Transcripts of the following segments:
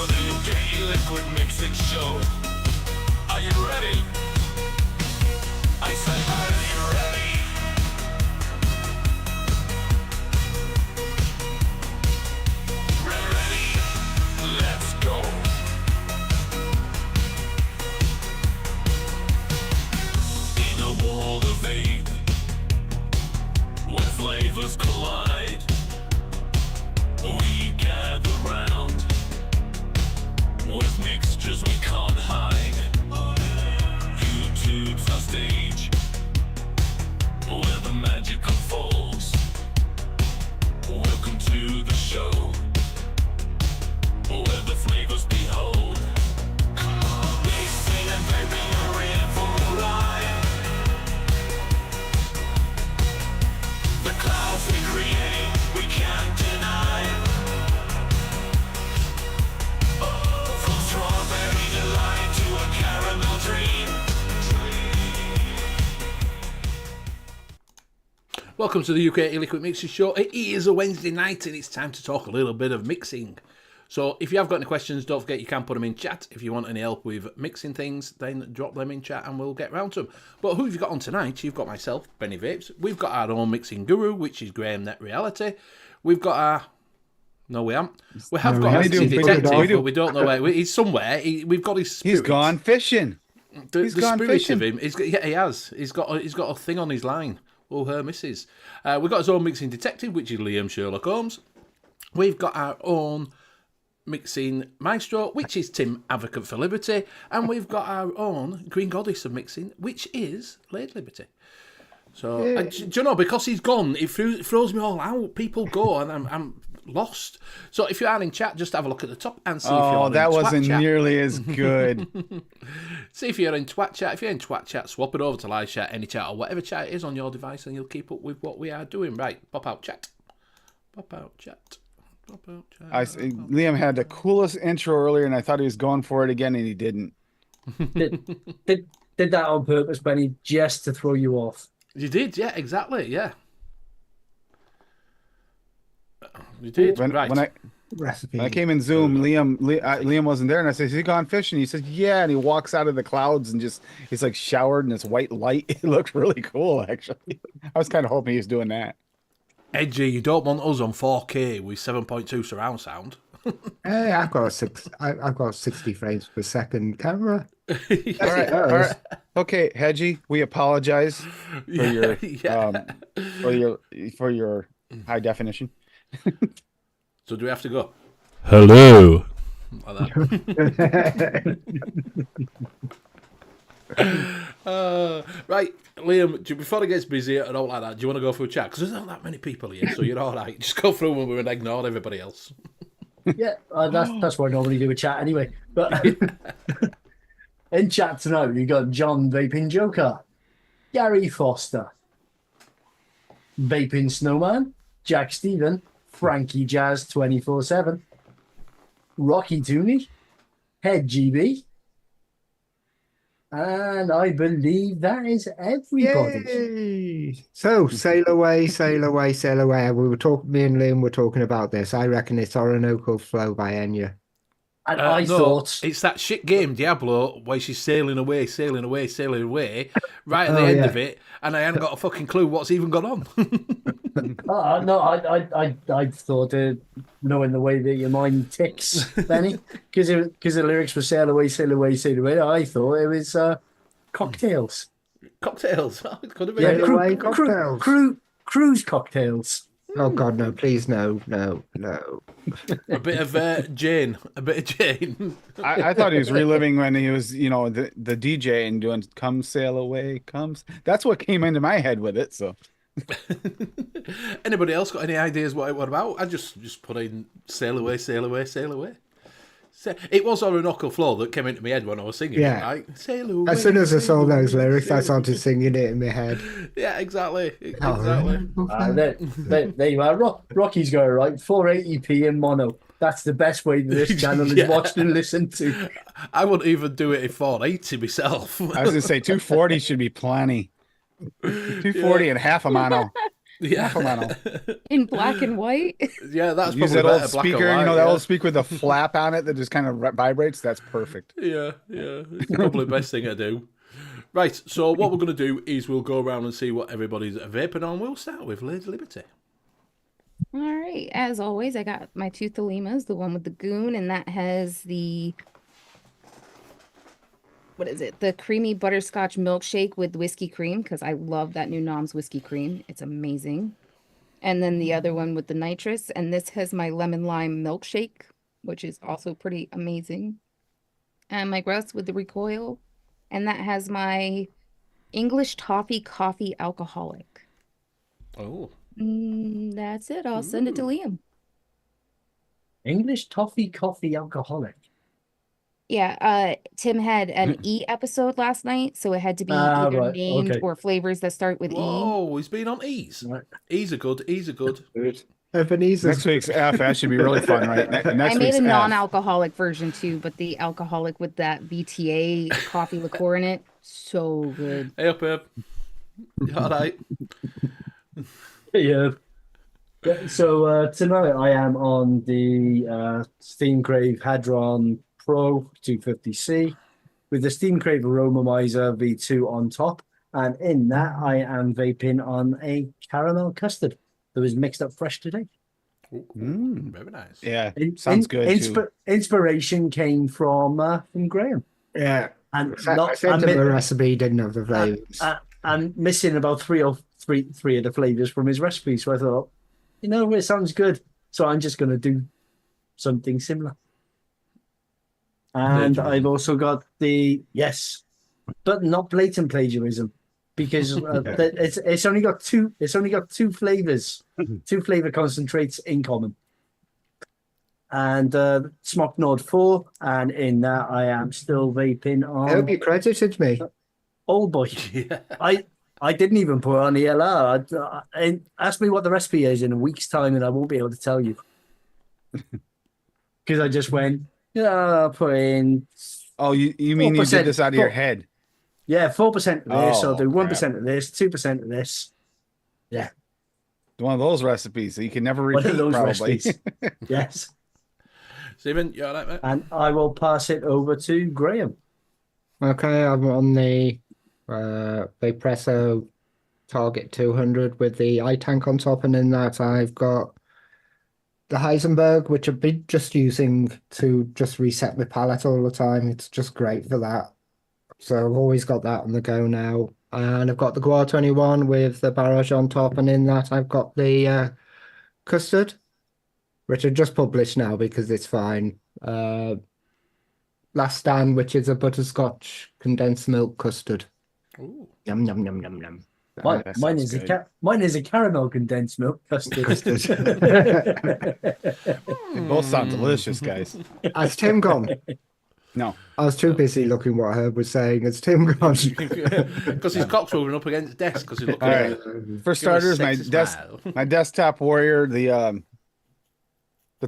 for the U.K.E-liquid Mixing Show. Are you ready? I said, are you ready? We're ready. Let's go. In a world of vape, where flavors collide, we gather round with mixtures we can't hide. YouTube's our stage, where the magic unfolds. Welcome to the show, where the flavors behold. Mixing and vaping are in for a ride. The clouds we create, we can't deny. From strawberry delight to a caramel dream. Welcome to the U.K.E-liquid Mixing Show. It is a Wednesday night and it's time to talk a little bit of mixing. So if you have got any questions, don't forget you can put them in chat. If you want any help with mixing things, then drop them in chat and we'll get round to them. But who have you got on tonight? You've got myself, Benny Vapes. We've got our own mixing guru, which is Graham Net Reality. We've got our... No, we haven't. We have got a mixing detective, but we don't know where. He's somewhere. We've got his spirit. He's gone fishing. The spirit of him. He has. He's got a thing on his line. Oh, her missus. We've got his own mixing detective, which is Liam Sherlock Holmes. We've got our own mixing maestro, which is Tim Advocate for Liberty. And we've got our own Green Goddess of mixing, which is Lady Liberty. So, do you know, because he's gone, it throws me all out. People go and I'm lost. So if you are in chat, just have a look at the top and see if you're in that twat wasn't chat. nearly as good. See if you're in twat chat. If you're in twat chat, swap it over to live chat, any chat, or whatever chat it is on your device, and you'll keep up with what we are doing. Right, pop out chat. Pop out chat. Pop out chat. Liam had the coolest intro earlier, and I thought he was going for it again, and he didn't. Did that on purpose, Benny, just to throw you off. You did, yeah, exactly, yeah. You did, When I came in Zoom, Liam wasn't there, and I said, "Has he gone fishing?" He said, "Yeah," and he walks out of the clouds and he's like showered in this white light. It looked really cool, actually. I was kind of hoping he was doing that. Edgy, you don't want us on 4K with 7.2 surround sound. Hey, I've got 60 frames per second camera. All right. Okay, Hedgie, we apologize for your high definition. So do we have to go? Hello. Like that. Right, Liam, before it gets busy and all like that, do you want to go through chat? Because there's not that many people here, so you're all right. Just go through them and ignore everybody else. Yeah, that's what I normally do with chat anyway. But in chat tonight, you got John Vaping Joker, Gary Foster, Vaping Snowman, Jack Stephen, Frankie Jazz 24/7, Rocky Tooney, Head GB, and I believe that is everybody. Yay! So sail away, sail away, sail away. Me and Liam were talking about this. I reckon it's Orinoco Flow by Enya. And I thought it's that shit game Diablo where she's sailing away, right at the end of it, and I hadn't got a fucking clue what's even gone on. no, I thought, knowing the way that your mind ticks, Benny, because the lyrics were sail away, sail away, sail away. I thought it was cocktails. Cocktails. It could have been. Sail away, cocktails. Cruise cocktails. Oh God, no! Please, no. A bit of Jane. I thought he was reliving when he was, the DJ and doing "Come Sail Away." That's what came into my head with it. So, anybody else got any ideas what about? I just put in "Sail Away, Sail Away, Sail Away." It was Orinoco Flow that came into my head when I was singing it, right? Sail away, as soon as I saw those lyrics, I started singing it in my head. Yeah, exactly. There you are. Rocky's got it right. 480p in mono. That's the best way that this channel is watched and listened to. I wouldn't even do it in 480 myself. I was going to say 240 should be plenty. 240 and half a mono. Yeah. Come on, Al. In black and white. Yeah, that's Use probably that old better, black and speaker, white, that yeah. old speaker with the flap on it that just kind of vibrates. That's perfect. Yeah, it's probably the best thing to do. Right, so what we're going to do is we'll go around and see what everybody's vaping on. We'll start with Lady Liberty. All right. As always, I got my two Thalimas, the one with the goon, and that has the, what is it? The creamy butterscotch milkshake with whiskey cream, because I love that new Nom's whiskey cream. It's amazing. And then the other one with the nitrous, and this has my lemon lime milkshake, which is also pretty amazing. And my Grouse with the recoil, and that has my English toffee coffee alcoholic. Oh. That's it. I'll send it to Liam. English toffee coffee alcoholic. Yeah, Tim had an E episode last night, so it had to be either right, named okay. or flavors that start with E. Whoa, he's been on E's. Right. E's are good. Ebenezer. Next week's F, that should be really fun, right? Next I made week's a F. non-alcoholic version too, but the alcoholic with that VTA coffee liqueur in it, so good. Hey up, Herb. All right. Yeah. So tonight I am on the Steam Crave Hadron Pro 250C with the Steam Crave Aromamizer V2 on top, and in that I am vaping on a caramel custard that was mixed up fresh today. Very nice. Yeah, sounds good too. Inspiration came from Graham. Yeah. And I sent him a recipe, he didn't have the flavors. I'm missing about three of the flavors from his recipe. So I thought, it sounds good. So I'm just going to do something similar. And I've also got but not blatant plagiarism, because it's only got two flavors, two flavor concentrates in common. And Smock Nord 4, and in that I am still vaping on. I hope you credited me. Old boy. Yeah. I didn't even put on the LR. Ask me what the recipe is in a week's time, and I won't be able to tell you. Because I just went, put in. Oh, you mean you did this out of your head? Yeah, 4% of this. Oh, I'll do crap. 1% of this, 2% of this. Yeah. One of those recipes that you can never One repeat, of those probably. recipes. Yes. Stephen, you all right, mate? And I will pass it over to Graham. Okay, I'm on the Vapresso Target 200 with the iTank on top, and in that I've got the Heisenberg, which I've been just using to just reset my palette all the time. It's just great for that. So I've always got that on the go now. And I've got the Guar 21 with the Barrage on top, and in that I've got the custard, which I just published now because it's fine. Last Stand, which is a butterscotch condensed milk custard. Ooh. Yum, yum, yum, yum, yum. Mine is a caramel condensed milk custard. They both sound delicious, guys. Has Tim gone? No. I was too busy looking what Herb was saying. Has Tim gone? Because his cock's moving up against the desk because he's looking All at right. it. For starters, my smile. desktop warrior, the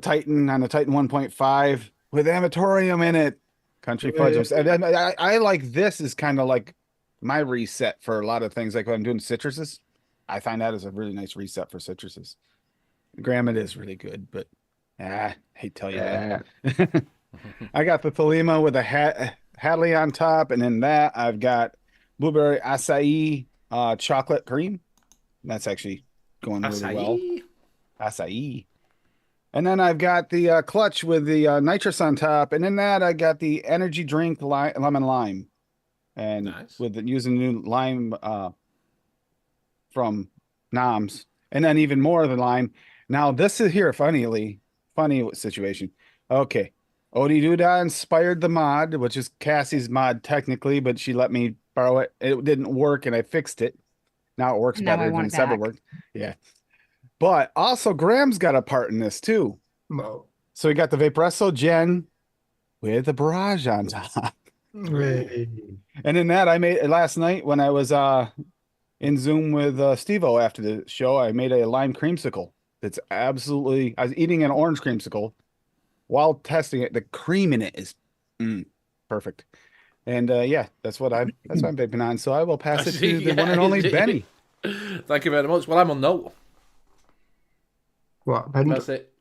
Titan on the Titan 1.5 with Amatorium in it. Country fudge. I like this is kind of like my reset for a lot of things. Like when I'm doing citruses, I find that is a really nice reset for citruses. Graham, it is really good, but I hate to tell you that. I got the Thelema with a Hadley on top, and in that I've got blueberry acai chocolate cream. That's actually going really well. Acai. And then I've got the clutch with the nitrous on top, and in that I got the energy drink lemon lime, and Nice. with using new lime from Noms, and then even more of the lime. Now this is here funny situation. Okay, Odie Doodah inspired the mod, which is Cassie's mod technically, but she let me borrow it. It didn't work, and I fixed it. Now it works Now I better want than it it's ever back. worked. Yeah. But also Graham's got a part in this too. So we got the Vapresso Gen with the Barrage on top. And in that I made last night when I was in Zoom with Steve-O after the show, I made a lime creamsicle. That's absolutely, I was eating an orange creamsicle while testing it. The cream in it is perfect. And yeah, that's what I'm vaping on. So I will pass it to the one and only Benny. Thank you very much. Well, I'm on note. What happened? That's it.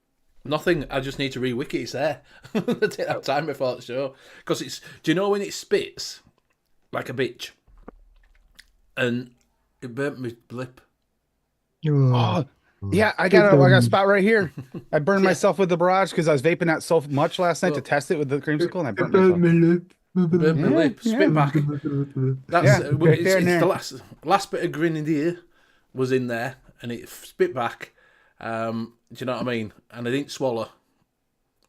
Nothing. I just need to re-wiki. It's there. I didn't have time before the show. Because it's... Do you know when it spits like a bitch? And it burnt my lip. Oh, yeah, I got a spot right here. I burned myself with the barrage because I was vaping that so much last night to test it with the creamsicle, and I burnt myself. Burnt my lip. Spit back. That's right there and there. the last bit of grenadier was in there, and it spit back. Do you know what I mean? And I didn't swallow.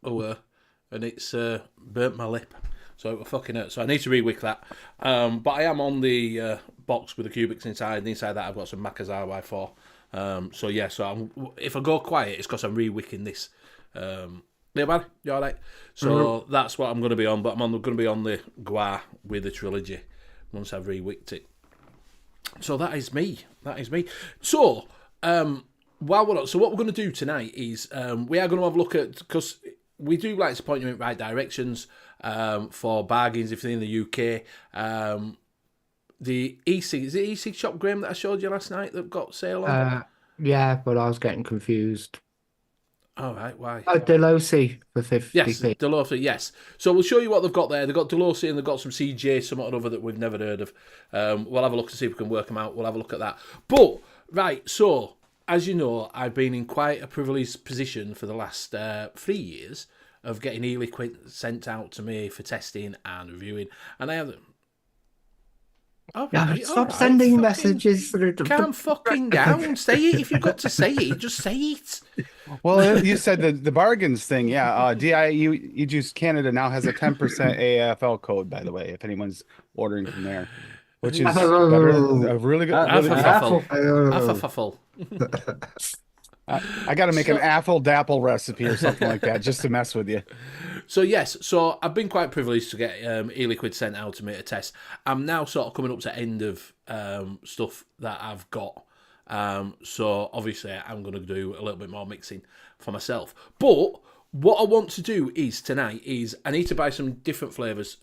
And it's burnt my lip. So it will fucking hurt. So I need to re-wick that. But I am on the box with the cubics inside. And inside that I've got some Macca's RY4. So yeah, if I go quiet, it's because I'm re-wicking this. Yeah, man, you all right? So that's what I'm going to be on. But I'm going to be on the Gua with the trilogy once I've re-wicked it. So that is me. So what we're going to do tonight is we are going to have a look at, because we do like to point you in right directions for bargains if they're in the UK. The e-cig, is it e-cig shop, Graham, that I showed you last night that got sale on? Yeah, but I was getting confused. All right, why? Delosi for 50p. Yes, Delosi, yes. So we'll show you what they've got there. They've got Delosi and they've got some CJ, something or other that we've never heard of. We'll have a look to see if we can work them out. We'll have a look at that. But, right, so, as you know, I've been in quite a privileged position for the last 3 years of getting e-liquid sent out to me for testing and reviewing. And I have... Stop sending messages through the... Calm fucking down. Say it. If you've got to say it, just say it. Well, you said the bargains thing. Yeah, DIU Juice Canada now has a 10% AFL code, by the way, if anyone's ordering from there, which is better, a really good... I got to make an apple dapple recipe or something like that just to mess with you. So yes, so I've been quite privileged to get e-liquid sent out to me to test. I'm now sort of coming up to end of stuff that I've got. So obviously I'm going to do a little bit more mixing for myself. But what I want to do tonight is I need to buy some different flavours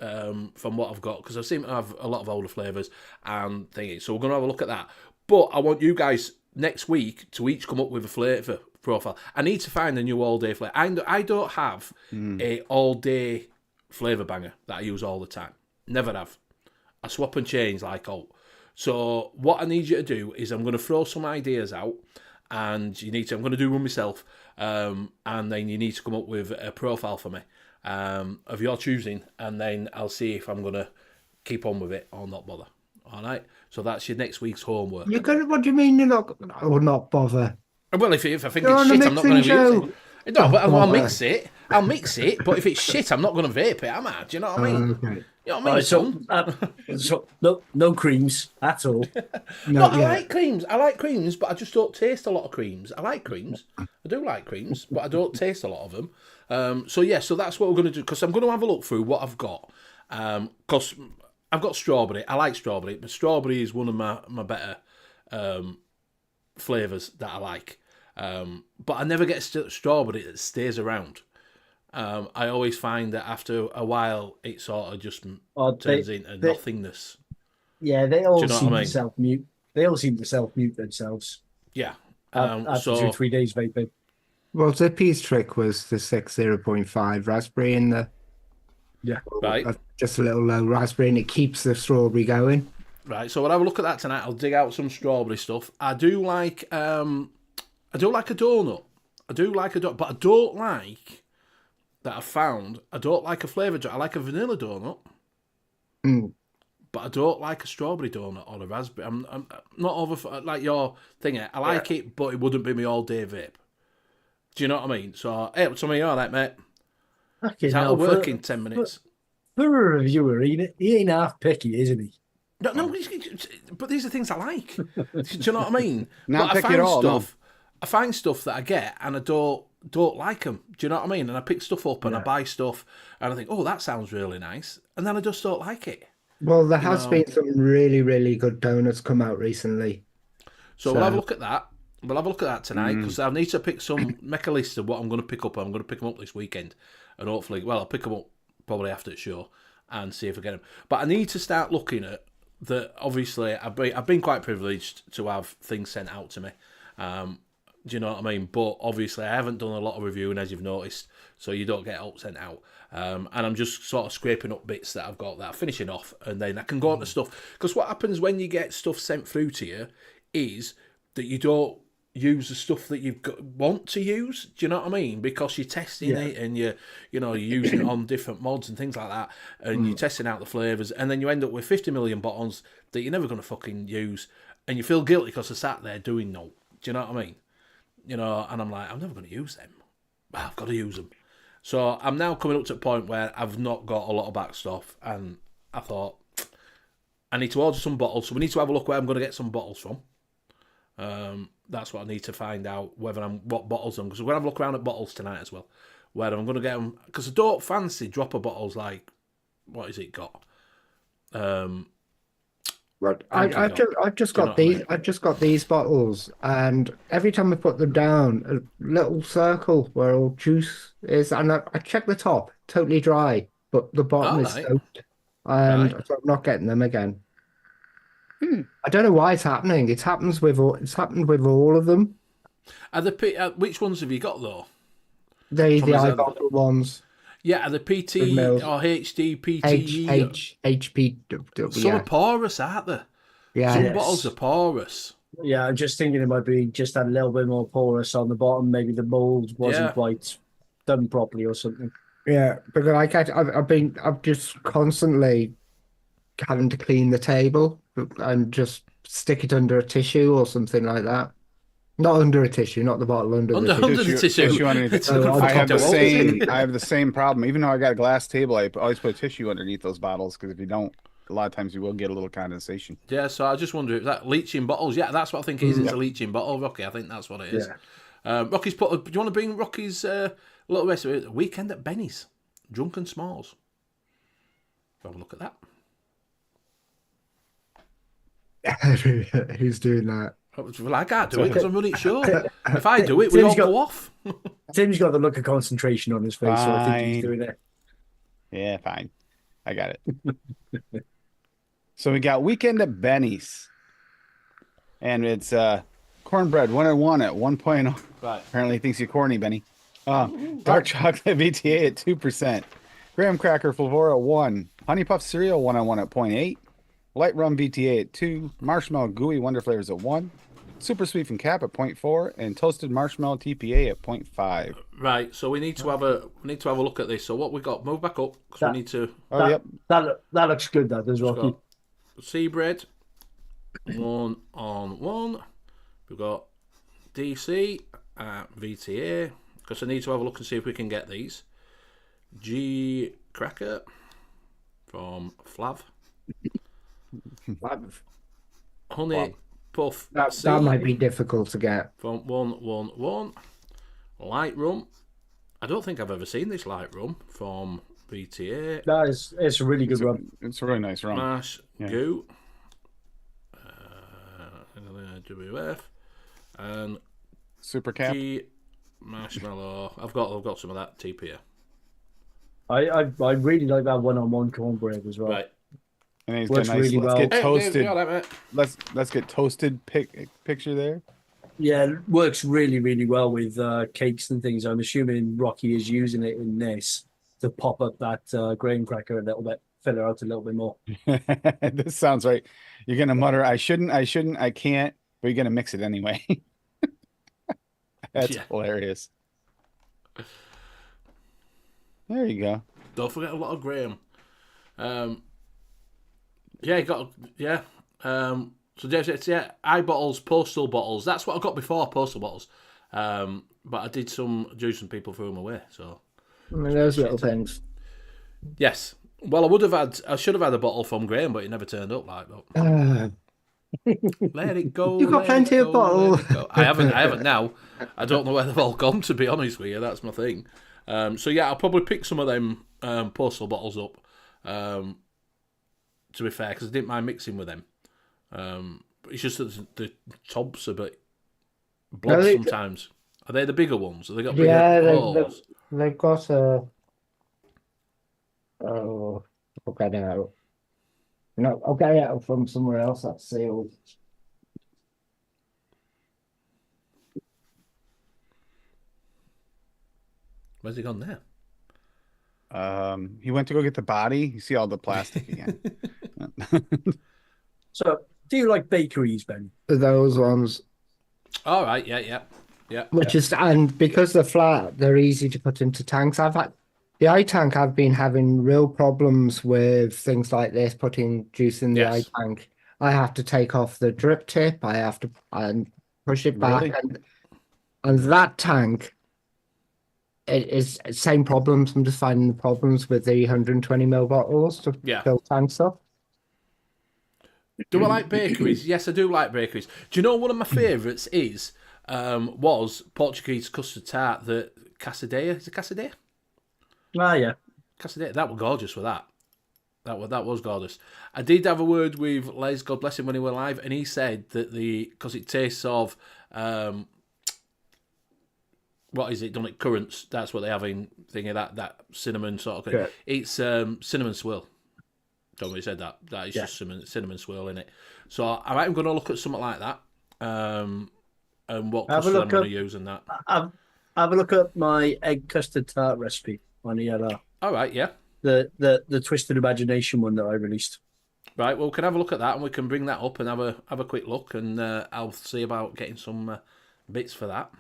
from what I've got, because I seem to have a lot of older flavours and thingy. So we're going to have a look at that. But I want you guys next week to each come up with a flavour profile. I need to find a new all-day flavour. I don't have a all-day flavour banger that I use all the time. Never have. I swap and change like all. So what I need you to do is I'm going to throw some ideas out, and I'm going to do one myself, and then you need to come up with a profile for me of your choosing, and then I'll see if I'm going to keep on with it or not bother. All right? So that's your next week's homework. What do you mean you're not... I would not bother. Well, if I think it's shit, I'm not going to use it. No, but I'll mix it. I'll mix it, but if it's shit, I'm not going to vape it, am I? Do you know what I mean? Okay. You know what I mean, so no creams at all. I like creams. I like creams, but I just don't taste a lot of creams. I like creams. I do like creams, but I don't taste a lot of them. So that's what we're going to do, because I'm going to have a look through what I've got. Because I've got strawberry. I like strawberry, but strawberry is one of my better flavours that I like. But I never get strawberry that stays around. I always find that after a while, it sort of just turns into nothingness. Yeah, they all seem to self-mute. They all seem to self-mute themselves. Yeah. After 2-3 days vaping. Well, Zippy's trick was the 0.5 raspberry in the... Yeah. Right. Just a little low raspberry, and it keeps the strawberry going. Right, so we'll have a look at that tonight. I'll dig out some strawberry stuff. I do like a donut. But I don't like... that I found, I don't like a flavour donut. I like a vanilla donut, but I don't like a strawberry donut or a raspberry. I'm not over like your thing. I like it, but it wouldn't be my all-day vape. Do you know what I mean? So, hey, what's something all right, mate? That'll work in 10 minutes. For a reviewer, he ain't half picky, isn't he? No, but these are things I like. Do you know what I mean? Not picky at all. I find stuff that I get and I don't like them. Do you know what I mean? And I pick stuff up and I buy stuff and I think, oh, that sounds really nice. And then I just don't like it. Well, there has been some really, really good donuts come out recently. So we'll have a look at that. We'll have a look at that tonight, because I need to make a list of what I'm going to pick up. I'm going to pick them up this weekend. And hopefully, I'll pick them up probably after the show and see if I get them. But I need to start looking at that obviously I've been quite privileged to have things sent out to me. Do you know what I mean? But obviously I haven't done a lot of reviewing, as you've noticed, so you don't get help sent out. And I'm just sort of scraping up bits that I've got that I'm finishing off, and then I can go on to stuff. Because what happens when you get stuff sent through to you is that you don't use the stuff that want to use. Do you know what I mean? Because you're testing it, and you're using it on different mods and things like that, and you're testing out the flavours, and then you end up with 50 million bottles that you're never going to fucking use, and you feel guilty because they're sat there doing no. Do you know what I mean? And I'm like, I'm never going to use them. Well, I've got to use them. So I'm now coming up to a point where I've not got a lot of back stuff, and I thought I need to order some bottles. So we need to have a look where I'm going to get some bottles from. That's what I need to find out, what bottles I'm. Because we're going to have a look around at bottles tonight as well. Where I'm going to get them, because I don't fancy dropper bottles like, what has it got? Well, I've just got these. I've just got these bottles, and every time I put them down, a little circle where all juice is, and I check the top, totally dry, but the bottom is soaked, and so I'm not getting them again. I don't know why it's happening. It's happened with all of them. Which ones have you got though? The iBottle ones. Yeah, are the PT or HD, PT? HP. Some are porous, aren't they? Yeah. Some bottles are porous. Yeah, I'm just thinking it might be just a little bit more porous on the bottom. Maybe the mold wasn't quite done properly or something. Yeah, because I've just constantly having to clean the table and just stick it under a tissue or something like that. Not under a tissue, not the bottle, under the tissue. Tissue underneath. I have the same problem. Even though I got a glass table, I always put a tissue underneath those bottles, because if you don't, a lot of times you will get a little condensation. Yeah, so I just wonder if that leaching bottles. Yeah, that's what I think it is. It's a leaching bottle, Rocky. I think that's what it is. Yeah. Rocky's do you want to bring Rocky's little recipe? Weekend at Benny's, Drunken S'mores. Have a look at that. Who's doing that? Well, I can't do it because I'm running short. If I do it, we all go off. Tim's got the look of concentration on his face, so I think he's doing it. Yeah, fine. I got it. So we got Weekend at Benny's. And it's cornbread 101 at 1.0. Right. Apparently he thinks you're corny, Benny. Dark chocolate VTA at 2%. Graham cracker Flavora at 1. Honey Puff cereal 101 at 0.8. Light rum VTA at 2. Marshmallow gooey Wonder Flavors at 1. Super sweet from Cap at 0.4, and toasted marshmallow TPA at 0.5. Right, so we need to have a look at this. So what we got? Move back up because we need to. That looks good. That as well. Sea bread, 1 on 1. We've got DC at VTA because I need to have a look and see if we can get these. G cracker from Flav. Honey Puff. That might be difficult to get. From 111. Light rum. I don't think I've ever seen this light rum from VTA. It's a really good rum. It's a really nice rum. Mash Goo. WF. And Super Cap. Marshmallow. I've got some of that TPA. I really like that one-on-one cornbread as well. Right. And he's got nice. Really let's get toasted. Let's get toasted picture there. Yeah, it works really, really well with cakes and things. I'm assuming Rocky is using it in this to pop up that graham cracker a little bit, fill it out a little bit more. This sounds right. You're gonna mutter, I shouldn't, I can't, but you're gonna mix it anyway. That's hilarious. There you go. Don't forget a lot of graham. Yeah, you got so Dave said, eye bottles, postal bottles. That's what I got before, postal bottles. But I did do some people threw them away. So I mean, those little things. Yes. Well, I should have had a bottle from Graham, but it never turned up. Let it go. You've got plenty of bottles. I haven't now. I don't know where they've all gone, to be honest with you. That's my thing. So yeah, I'll probably pick some of them postal bottles up. To be fair, because I didn't mind mixing with them. It's just that the tubs are a bit blobs sometimes. Are they the bigger ones? Have they got bigger holes? They've got a... Oh, okay now. No, I'll get it from somewhere else that's sealed. Where's he gone now? He went to go get the body. You see all the plastic again. So, do you like bakeries, Ben? Those ones. All right, yeah. Which is, and because they're flat, they're easy to put into tanks. I've had the eye tank, I've been having real problems with things like this, putting juice in the eye Yes. tank. I have to take off the drip tip, I have to and push it back, Really? and that tank, it is same problems. I'm just finding the problems with the 120 ml bottles to Yeah. fill tanks up. Do I like bakeries? Yes, I do like bakeries. Do you know one of my favourites is was Portuguese custard tart that Casadea. Is it Casadea? Ah, yeah. Casadea. That was gorgeous with that. That was gorgeous. I did have a word with Les, God bless him, when he were live, and he said that because it tastes of what is it? Done it currants. That's what they have in thingy that cinnamon sort of thing. Yeah. It's cinnamon swirl. Don't know he said that. That is Yeah. just cinnamon swirl in it. So I'm going to look at something like that. And what Have a custard I'm look going up- to use in that. Have a look at my egg custard tart recipe on the All right, yeah. the Twisted Imagination one that I released. Right, well, we can have a look at that, and we can bring that up and have a quick look, and I'll see about getting some bits for that.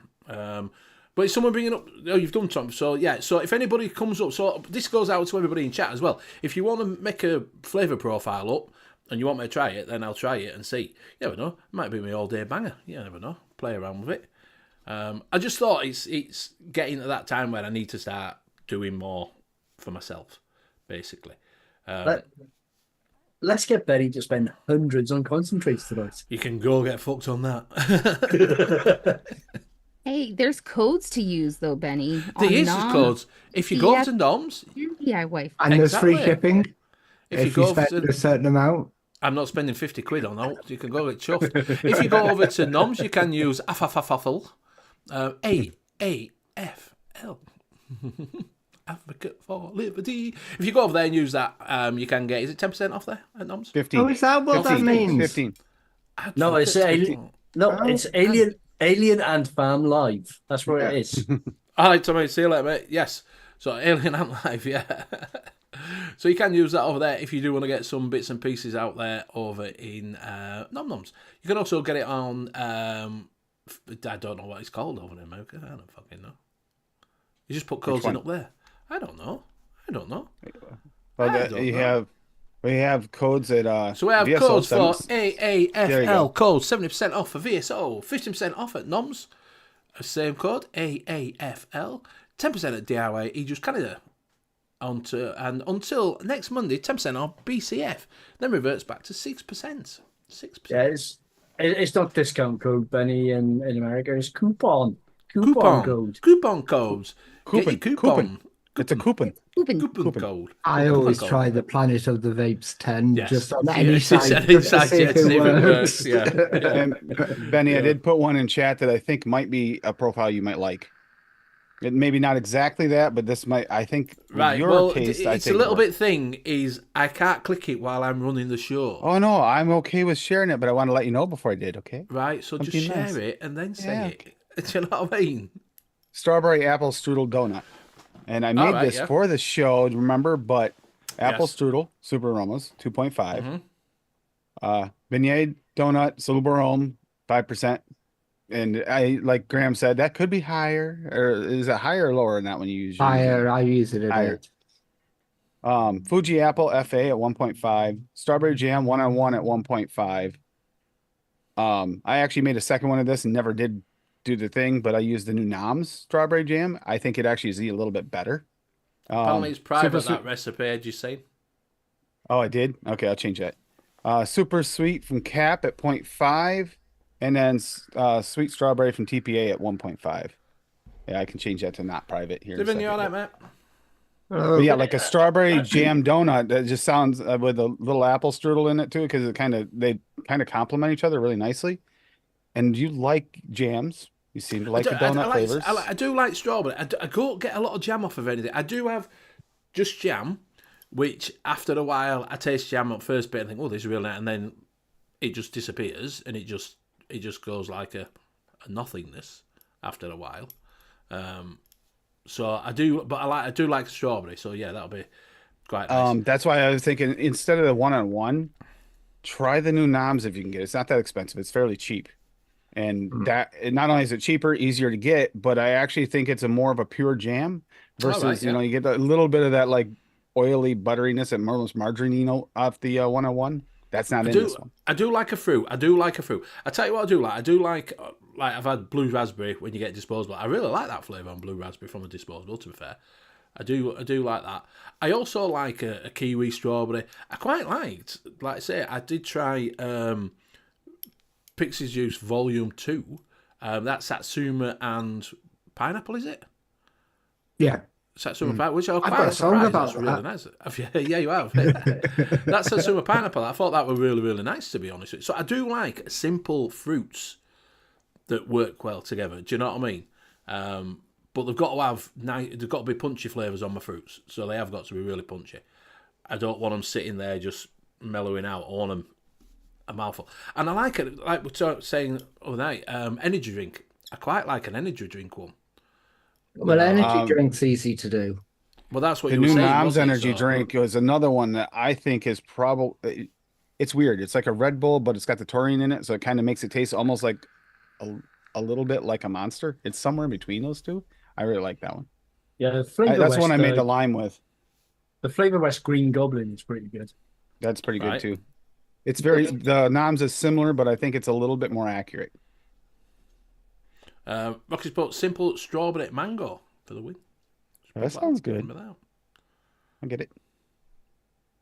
But is someone bringing up? Oh, you've done something. So yeah. So if anybody comes up, so this goes out to everybody in chat as well. If you want to make a flavour profile up and you want me to try it, then I'll try it and see. You never know. It might be my all day banger. You never know. Play around with it. I just thought it's getting to that time where I need to start doing more for myself, basically. Let's get Betty to spend hundreds on concentrates tonight. You can go get fucked on that. Hey, there's codes to use though, Benny. There on is Nom codes. If you go Yes. to Noms, and DIY. And there's free Exactly. shipping if if you you go spend to, a certain amount. I'm not spending 50 quid on that. You can go get chuffed. If you go over to Noms, you can use AFAFAFL. AAFL. Advocate for Liberty. If you go over there and use that, you can get, is it 10% off there at Noms? 15. Oh, is that what that 15. means? 15. No, it's it's Alien and Fam Live. That's what it is. All right, Tommy, see you later, mate. Yes. So, Alien Ant Life, yeah. So, you can use that over there if you do want to get some bits and pieces out there over in Nom Noms. You can also get it on, I don't know what it's called over in America. I don't fucking know. You just put codes in up there. I don't know. Well, I don't know. we have codes at So we have VSO codes for 7. There you AAFL go. code 70% off for VSO, 15% off at Noms. Same code AAFL, 10% at DIY Aegis Canada. Until next Monday, 10% off BCF. Then reverts back to 6%. 6%. Yeah, it's not discount code, Benny, in America. It's coupon code. Coupon codes. Get your Coupon. coupon. It's a coupon. Coupon code. I Coupon always code. try the Planet of the Vapes 10 Yes. just on Yeah, any it's just site. any just to site, see yeah, if to see it if it works. works, yeah. And Benny, I did put one in chat that I think might be a profile you might like. It maybe not exactly that, but this might. I think with Right, your well, taste, I it's a think little work. bit thing is I can't click it while I'm running the show. Oh no, I'm okay with sharing it, but I want to let you know before I did. Okay. Right, so That'd just be share nice. it and then say Yeah. it. Do you know what I mean? Strawberry apple strudel donut, and I made Alright, this yeah. for the show. Remember, but apple Yes. strudel, super aromas, 2.5. Mhm. Beignet donut, super arome, 5%. And I, like Graham said, that could be higher, or is it higher or lower than that when you use Higher, I use it a Higher. bit. Fuji apple FA at 1.5, strawberry jam 1-on-1 at 1.5. I actually made a second one of this and never did do the thing, but I used the new Noms strawberry jam. I think it actually is a little bit better. Apparently it's Super private, sweet- that recipe, did you say? Oh, I did? Okay, I'll change that. Super sweet from Cap at 0.5, and then sweet strawberry from TPA at 1.5. Yeah, I can change that to not private here. in a Living you all second. right, mate? Oh, But yeah, like a strawberry jam donut that just sounds with a little apple strudel in it too, because they kind of complement each other really nicely. And you like jams? You seem to like the donut flavors. I do like strawberry. I don't get a lot of jam off of anything. I do have just jam which after a while I taste jam at first bit and think, oh, this is really nice, and then it just disappears and it just goes like a nothingness after a while. So I do like strawberry. So yeah, that'll be quite nice. That's why I was thinking instead of the 1-on-1, try the new Noms if you can get it. It's not that expensive. It's fairly cheap. And that not only is it cheaper, easier to get, but I actually think it's a more of a pure jam versus, you know, you get a little bit of that like oily butteriness and almost margarine off the 1-on-1. That's not in this one. I do like a fruit. I do like a fruit. I tell you what I do like. I do like I've had blue raspberry when you get disposable. I really like that flavour on blue raspberry from a disposable, to be fair. I do like that. I also like a kiwi strawberry. I quite liked, like I say, I did try Pixie's Juice Volume 2. That's Satsuma and pineapple, is it? Yeah. Satsuma pineapple, which I was I've got quite a song surprised. about That's really that. nice. Yeah, you have. That's Satsuma pineapple. I thought that were really, really nice, to be honest with you. So I do like simple fruits that work well together. Do you know what I mean? But they've got to have they've got to be punchy flavours on my fruits. So they have got to be really punchy. I don't want them sitting there just mellowing out on them a mouthful. And I like it, like we were saying the other night, energy drink. I quite like an energy drink one. Well, energy drink's easy to do. Well, that's what the you were new saying. Noms wasn't it? energy drink was another one that I think is probably, it's weird. It's like a Red Bull, but it's got the taurine in it. So it kind of makes it taste almost like a little bit like a Monster. It's somewhere between those two. I really like that one. Yeah, That's the one I made the lime with. The Flavor West Green Goblin is pretty good. That's pretty good too. It's the Noms is similar, but I think it's a little bit more accurate. Rocky's put simple strawberry mango for the win. That sounds good. I get it.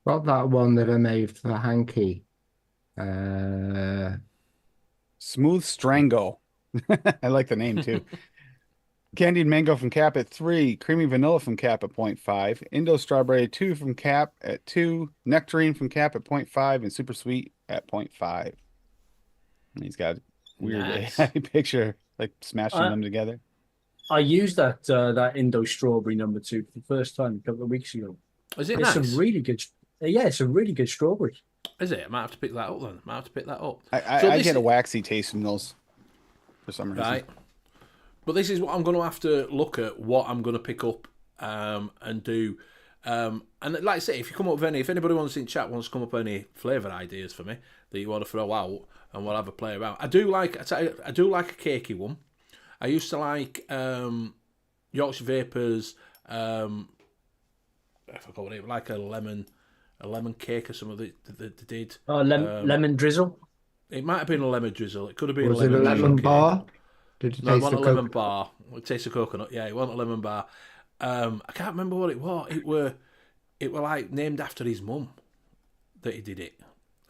Got that one that I made for Hanky. Smooth Strango. I like the name too. Candied mango from Cap at 3. Creamy vanilla from Cap at 0.5. Indo strawberry 2 from Cap at 2. Nectarine from Cap at 0.5. And super sweet at 0.5. And he's got a weird picture, like smashing them together. I used that Indo strawberry number 2 for the first time a couple of weeks ago. Is it it's nice? a really good. Yeah, it's a really good strawberry. Is it? I might have to pick that up then. I get a waxy taste from those for some reason. Right. But this is what I'm going to have to look at, what I'm going to pick up and do. And like I say, if anybody wants in chat wants to come up with any flavour ideas for me that you want to throw out, and we'll have a play around. I do like a cakey one. I used to like Yorkshire Vapors. I forgot what it was, like a lemon cake or something that they did. Oh, lemon drizzle. It might have been a lemon drizzle. It could have been Was a lemon it a lemon cake. bar? Did you No, it taste wasn't the a lemon coconut? bar. It tastes of coconut. Yeah, it wasn't a lemon bar. I can't remember what it was. It were like named after his mum that he did it.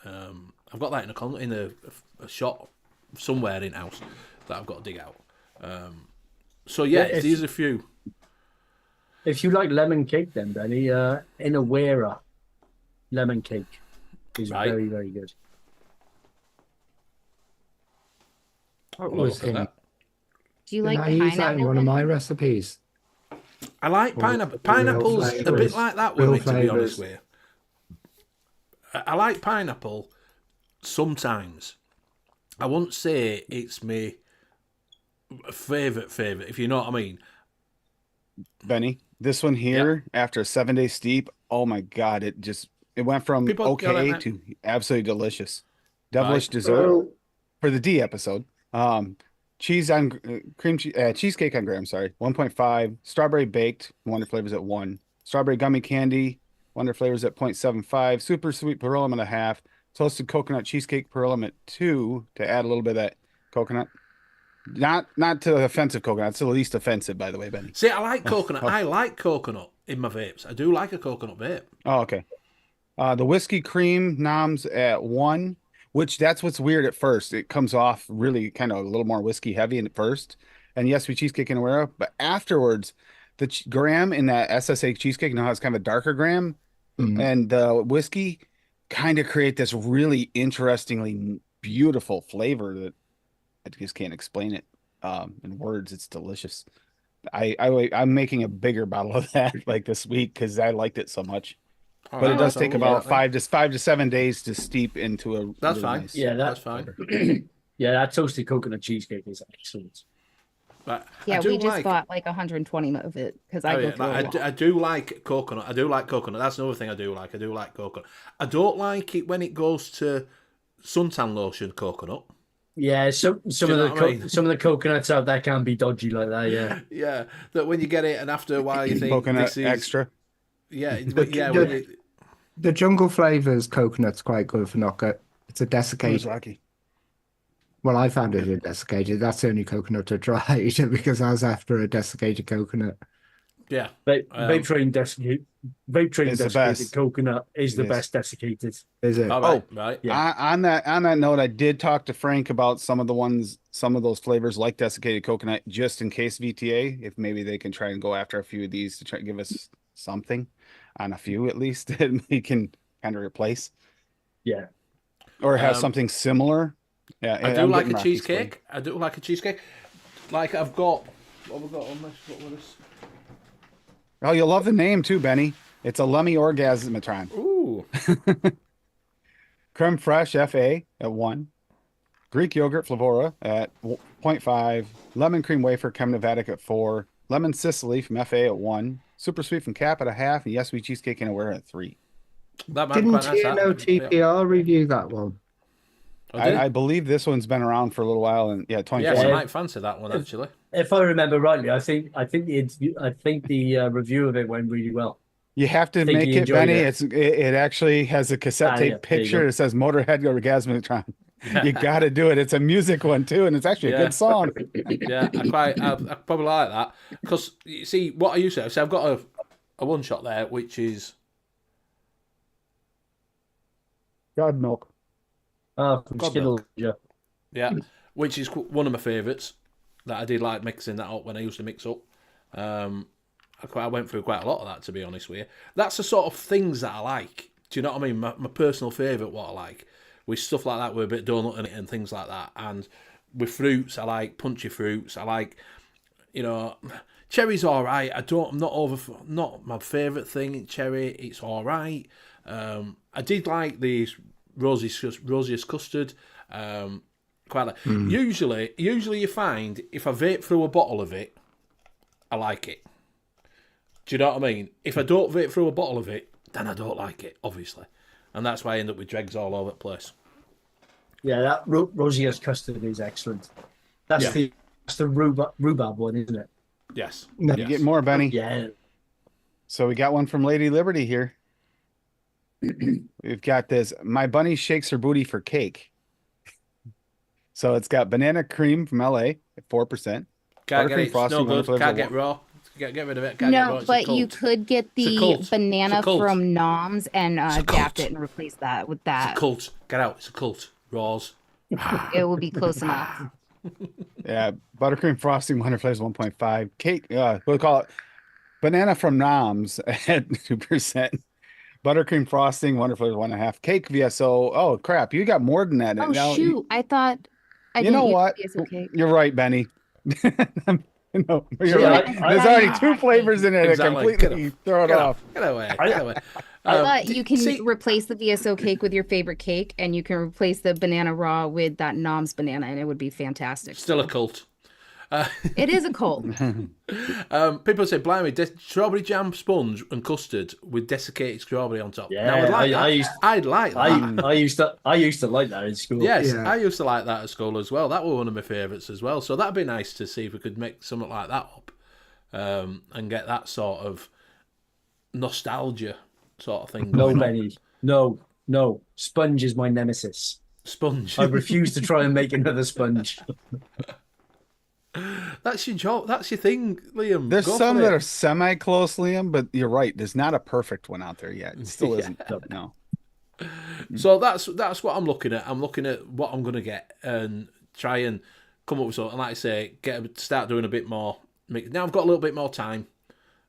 I've got that in a shop somewhere in house that I've got to dig out. So yeah, these are a few. If you like lemon cake, then Benny, Inawera lemon cake is very, very good. What was him? Do you like I use that in pineapple? one of my recipes. I like pineapple. Pineapple's a bit like that with me, to be honest with you. I like pineapple sometimes. I wouldn't say it's my favourite, if you know what I mean. Benny, this one here, after a 7-day steep, oh my God, it went from okay to absolutely delicious. Devilish dessert for the D episode. Cheese on cream cheesecake on graham, 1.5. Strawberry baked, Wonder Flavors at 1. Strawberry gummy candy, Wonder Flavors at 0.75. Super sweet Perillum at 0.5. Toasted coconut cheesecake Perillum at 2 to add a little bit of that coconut. Not to offensive coconut. It's the least offensive, by the way, Benny. See, I like coconut. I like coconut in my vapes. I do like a coconut vape. Oh, okay. The whiskey cream Noms at 1, which that's what's weird at first. It comes off really kind of a little more whiskey heavy at first. And yes, we cheesecake in Aware, but afterwards, the graham in that SSA cheesecake, you know how it's kind of a darker graham, and the whiskey kind of create this really interestingly beautiful flavor that I just can't explain it in words. It's delicious. I'm making a bigger bottle of that like this week because I liked it so much. But it does take about exactly. 5 to 7 days to steep into a. That's really fine. nice- Yeah, That's fine. Yeah, that toasted coconut cheesecake is excellent. But Yeah, I do we just like, bought like 120 of it because I oh, go yeah, through like, a lot. I do like coconut. I do like coconut. That's another thing I do like. I do like coconut. I don't like it when it goes to suntan lotion coconut. Yeah, some you of know the what I mean? some of the coconuts out there can be dodgy like that. Yeah, Yeah, that when you get it and after a while you think Coconut this is extra. yeah, The- The jungle flavors coconut's quite good for not get. It's a Who's desiccated. lucky? Well, I found it a desiccated. That's the only coconut I tried because I was after a desiccated coconut. yeah. vape train desiccated It's the best. coconut is the It is. best desiccated. Is it? All right, right. Yeah. On that note, I did talk to Frank about some of those flavors like desiccated coconut, just in case VTA, if maybe they can try and go after a few of these to try to give us something on a few at least that we can kind of replace Yeah. or have something similar. Yeah, I do I'm like getting a Rocky's cheesecake. I do like a cheesecake. Like I've got what have we got on this? What with this? Oh, you'll love the name too, Benny. It's a Lemmy Orgasmatron. Ooh. Creme Fraiche FA at 1. Greek Yogurt Flavora at 0.5. Lemon Cream Wafer Chem Nevadic at 4. Lemon Sicily from FA at 1. Super Sweet from Cap at a half. And Yes Sweet Cheesecake and Aware at 3. That might be Didn't quite nice. you know TPR review that one? Oh, did I it? believe this one's been around for a little while, and yeah, 2020. Yes, I Yeah. might fancy that one actually. If I remember rightly, I think the review of it went really well. You have to think make he it, enjoyed Benny. it. It actually has a cassette tape yeah, there you picture go. that says Motorhead Orgasmatron. You got to do it. It's a music one too, and it's actually a Yeah. good song. Yeah, I probably like that because you see what I used to. So I've got a one shot there, which is God milk. From God Skittles, milk. yeah. yeah, which is one of my favourites that I did like mixing that up when I used to mix up. I went through quite a lot of that, to be honest with you. That's the sort of things that I like. Do you know what I mean? My personal favourite, what I like, with stuff like that, with a bit of donut in it and things like that. And with fruits, I like punchy fruits. I like, cherry's all right. I'm not my favourite thing in cherry. It's all right. I did like these rosiest custard. Quite like. Usually you find if I vape through a bottle of it, I like it. Do you know what I mean? If I don't vape through a bottle of it, then I don't like it, obviously. And that's why I end up with dregs all over the place. Yeah, that Rosier's custard is excellent. That's the rhubarb one, isn't it? Yes. You Yes. get more, Benny. Yeah. So we got one from Lady Liberty here. We've got this. My bunny shakes her booty for cake. So it's got banana cream from LA at 4%. Can't get Buttercream it. It's frosting, no one good. flavor Can't of get one. raw. Get rid of it. Can't get raw. No, It's a but you cult. could get It's a the cult. It's a banana cult. from Noms and a adapt cult. it and replace that with It's that. a cult. Get out. It's a cult. Raws. It will be close enough. Yeah, buttercream frosting, 100 flavors, 1.5. Cake, we'll call it banana from Noms at 2%. Buttercream frosting, 100 flavors, 1.5. Cake VSO. Oh, crap. You got more than that. Oh Now, shoot! I thought I You didn't know use what? the okay. You're right, Benny. No, you're Yeah, right. I- There's already 2 flavors in it Exactly. that completely throw it Get off. out. Get away. Get away. But you can see- replace the VSO cake with your favorite cake, and you can replace the banana raw with that Noms banana, and it would be fantastic. Still a cult. It is a cult. People say, blimey, strawberry jam sponge and custard with desiccated strawberry on top. Yeah, now, I'd like that. I used- I'd like that. I used to like that in school. Yes, Yeah. I used to like that at school as well. That was one of my favourites as well. So that'd be nice to see if we could make something like that up and get that sort of nostalgia sort of thing No, going on. Benny. No. Sponge is my nemesis. Sponge. I refuse to try and make another sponge. That's your job. That's your thing, Liam. There's Go some for that it. are semi-close, Liam, but you're right. There's not a perfect one out there yet. It still isn't. No. So that's what I'm looking at. I'm looking at what I'm going to get and try and come up with something. Like I say, start doing a bit more. Now I've got a little bit more time.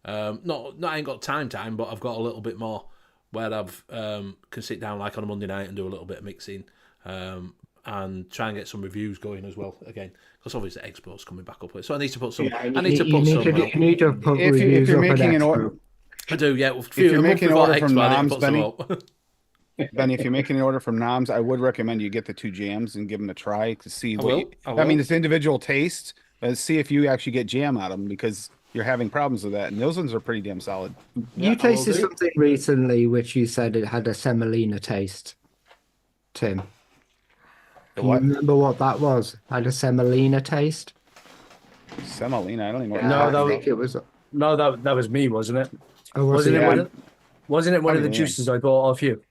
Not I ain't got time, but I've got a little bit more where I've can sit down like on a Monday night and do a little bit of mixing and try and get some reviews going as well again. Because obviously Expo's coming back up. So I need to put some. I need to put some. You need to put If reviews you're up at making an Expo. order, I do, yeah. If you're making an order from Noms, Benny, Benny, if you're making an order from Noms, I would recommend you get the 2 jams and give them a try to see what. I mean, it's individual taste, but see if you actually get jam out of them because you're having problems with that, and those ones are pretty damn solid. You tasted something recently which you said it had a semolina taste, Tim. Can you remember what that was? Had a semolina taste? Semolina, I don't even No, know. I think it was. No, that was me, wasn't it? Oh, Wasn't it? Wasn't it one of the Probably, juices I bought off you?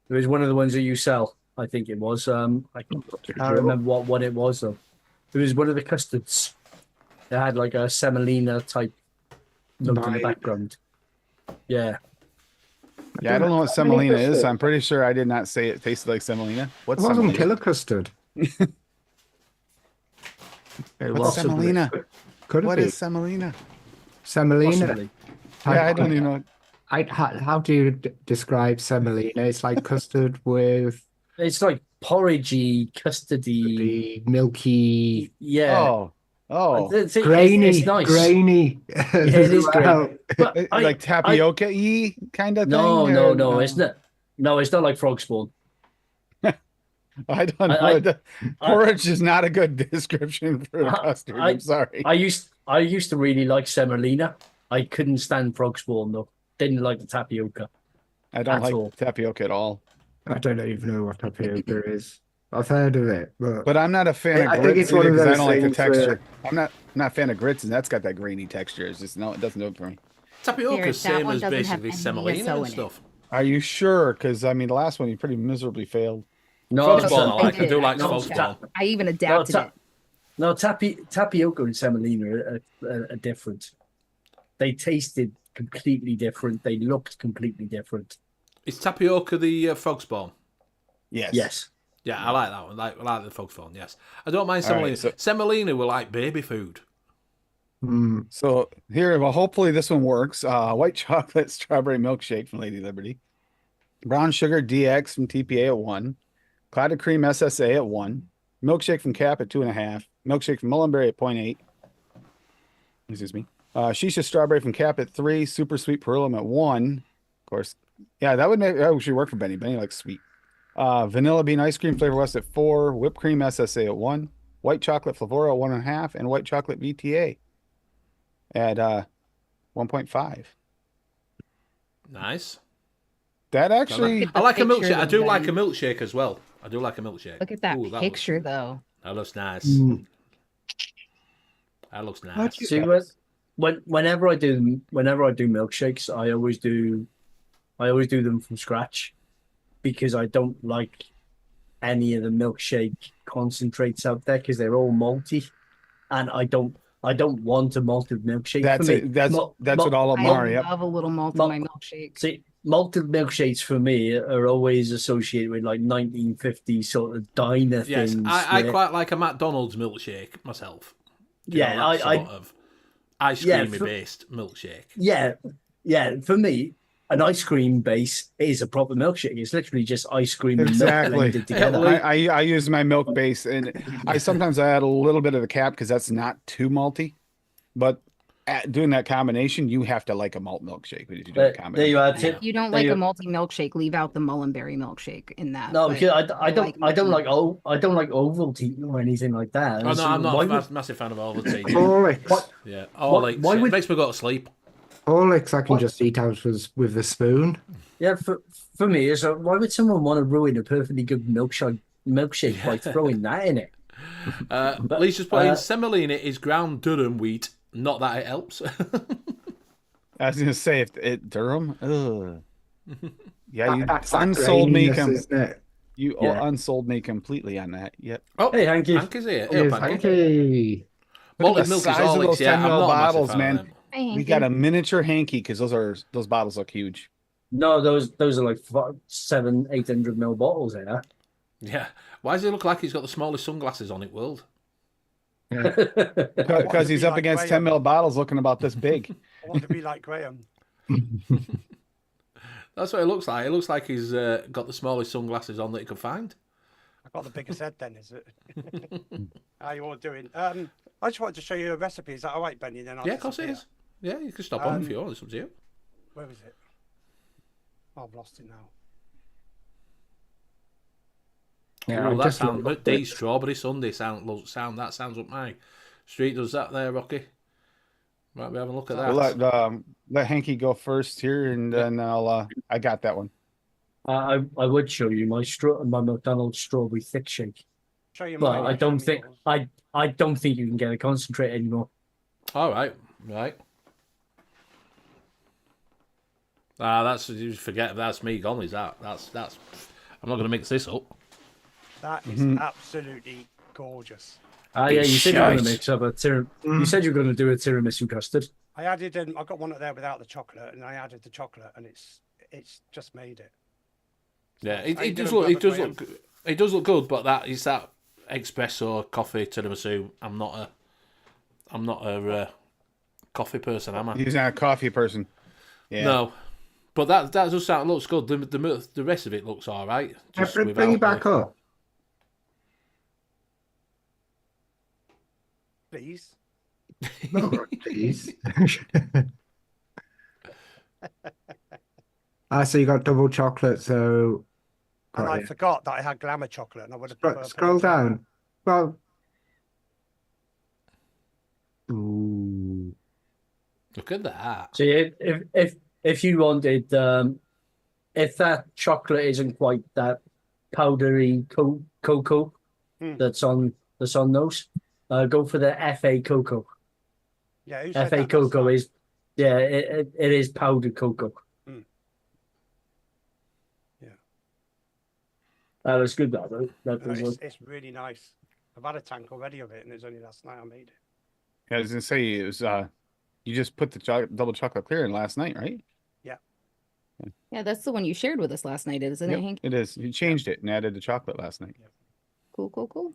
It was one of the ones that you sell. I think it was. I can't remember what one it was though. It was one of the custards. It had like a semolina type note in the background. Yeah. Yeah, I don't know what semolina is. I'm pretty sure I did not say it tasted like semolina. What's It wasn't semolina? killer custard. What's semolina? Could What be. is semolina? Semolina. Possibly. Yeah, I don't even know. How do you describe semolina? It's like custard with It's like porridgey, custardy. the milky, Yeah. It's grainy, it's nice. grainy. Yeah, it is Well, But Like tapioca-y kind of thing? No, it's not. No, it's not like frog spawn. I don't know. Porridge is not a good description for a custard. I'm sorry. I used to really like semolina. I couldn't stand frog spawn though. Didn't like the tapioca. I don't at like all. tapioca at all. I don't even know what tapioca is. I've heard of it, but I'm not a fan I of think grits it's one either of because I those don't like the things where- texture. I'm not a fan of grits, and that's got that grainy texture. It's just it doesn't do it for me. Tapioca's That same one as doesn't have basically any semolina ESO and in it. stuff. Are you sure? Because I mean, the last one you pretty miserably failed. No, Frog that's spawn not- I like. I do like No, frog spawn. I even adapted it. No, tapioca and semolina are different. They tasted completely different. They looked completely different. Is tapioca the frog spawn? Yes. Yes. Yeah, I like that one. I like the frog spawn, yes. I don't mind All right, semolina. so- Semolina were like baby food. So here, well, hopefully this one works. White chocolate strawberry milkshake from Lady Liberty. Brown sugar DX from TPA at 1. Clotted cream SSA at 1. Milkshake from Cap at 2.5. Milkshake from Mullenberry at 0.8. Excuse me. Shisha strawberry from Cap at 3. Super sweet Perulum at 1. Of course. Yeah, that should work for Benny. Benny likes sweet. Vanilla bean ice cream flavor west at 4. Whipped cream SSA at 1. White chocolate Flavora at 1.5. And white chocolate VTA at 1.5. Nice. That actually, Look at I like a the picture milkshake. I of do them. like a milkshake as well. I do like a milkshake. Look at that Ooh, picture, though. That looks nice. That looks How nice. do you- See, whenever I do milkshakes, I always do them from scratch because I don't like any of the milkshake concentrates out there because they're all malty, and I don't want a malted milkshake. that's for me. it. That's what all of them I are. Yep. love a little malt in my milkshake. See, malted milkshakes for me are always associated with like 1950s sort of diner Yes, things. I where- quite like a McDonald's milkshake myself. You Yeah, know, that I sort of ice yeah, creamy for- based milkshake. yeah. For me, an ice cream base is a proper milkshake. It's literally just ice cream and milk Exactly. blended together. I use my milk base, and I sometimes I add a little bit of the Cap because that's not too malty. But doing that combination, you have to like a malt milkshake if you do that There you combination. are, If Tim. you don't There like you- a malty milkshake, leave out the Mullenberry milkshake in that. No, but because I don't malty. I don't like Ovaltine or anything like that. Oh no, So I'm not why a would- massive fan of Ovaltine. Horlicks. Yeah, Why it would- makes me go to sleep. Horlicks I can What? just eat out with the spoon. Yeah, for me, it's why would someone want to ruin a perfectly good milkshake by throwing that in it? Lisa's put in semolina is ground durum wheat. Not that it helps. I was gonna say if it Durham. Ugh. Yeah, you That's that unsold me. graininess, isn't it? You Yeah. unsold me completely on that. Yep. Oh, Hey, Hanky. Hanky's here. Hey, Yes, up, Hanky. Hanky. Malted the milk is size of Horlicks, those yeah. 10 I'm ml not a massive bottles, fan of man. them. Hey, We Hanky. got a miniature hanky because those bottles look huge. No, those are like 700-800 ml bottles there. Yeah. Why does he look like he's got the smallest sunglasses on it world? Because he's be up like against Graham. 10 ml bottles looking about this big. I want to be like Graham. That's what it looks like. It looks like he's got the smallest sunglasses on that he could find. I've got the biggest head then, is it? How you all doing? I just wanted to show you a recipe. Is that all right, Benny? Then I'll Yeah, of course it disappear. Yeah, you can stop on if you want. It's up to you. Where is it? Oh, I've lost it now. Yeah, Oh, I that just sounds. love The strawberry sundae sound. That sounds up my street. Does that there, Rocky? Might be having a look at that. We'll let Hanky go first here, and then I got that one. I would show you my McDonald's strawberry thick shake, Show you but mine. I don't show me think yours. I don't think you can get a concentrate anymore. All right. That's you forget that's me gone. Is that? That's. I'm not going to mix this up. That is absolutely gorgeous. Yeah, you said you were going to Shite. mix up you said you were going to do a tiramisu custard. I added I got one up there without the chocolate, and I added the chocolate, and it's just made it. Yeah, How you it does doing, look. It brother does look. It does look good, but that espresso coffee tiramisu. I'm not a coffee person, am I? He's not a coffee person. Yeah. No, but that does sound looks good. The rest of it looks all right. Just Bring without it back up. Please. No, please. So you got double chocolate, so And got I it. forgot that I had glamour chocolate, and I would have Scroll down. Well, ooh. Look at that. So if you wanted if that chocolate isn't quite that powdery cocoa Hmm. that's on those, go for the FA cocoa. Yeah, who said FA that? cocoa That's is it is powdered cocoa. Hmm. Yeah. That was good. That No, was it's really nice. I've had a tank already of it, and it's only last night I made it. Yeah, I was gonna say it was. You just put the double chocolate clear in last night, right? Yeah, that's the one you shared with us last night, isn't Yep, it, Hank? it is. You changed it and added the chocolate last night. Cool.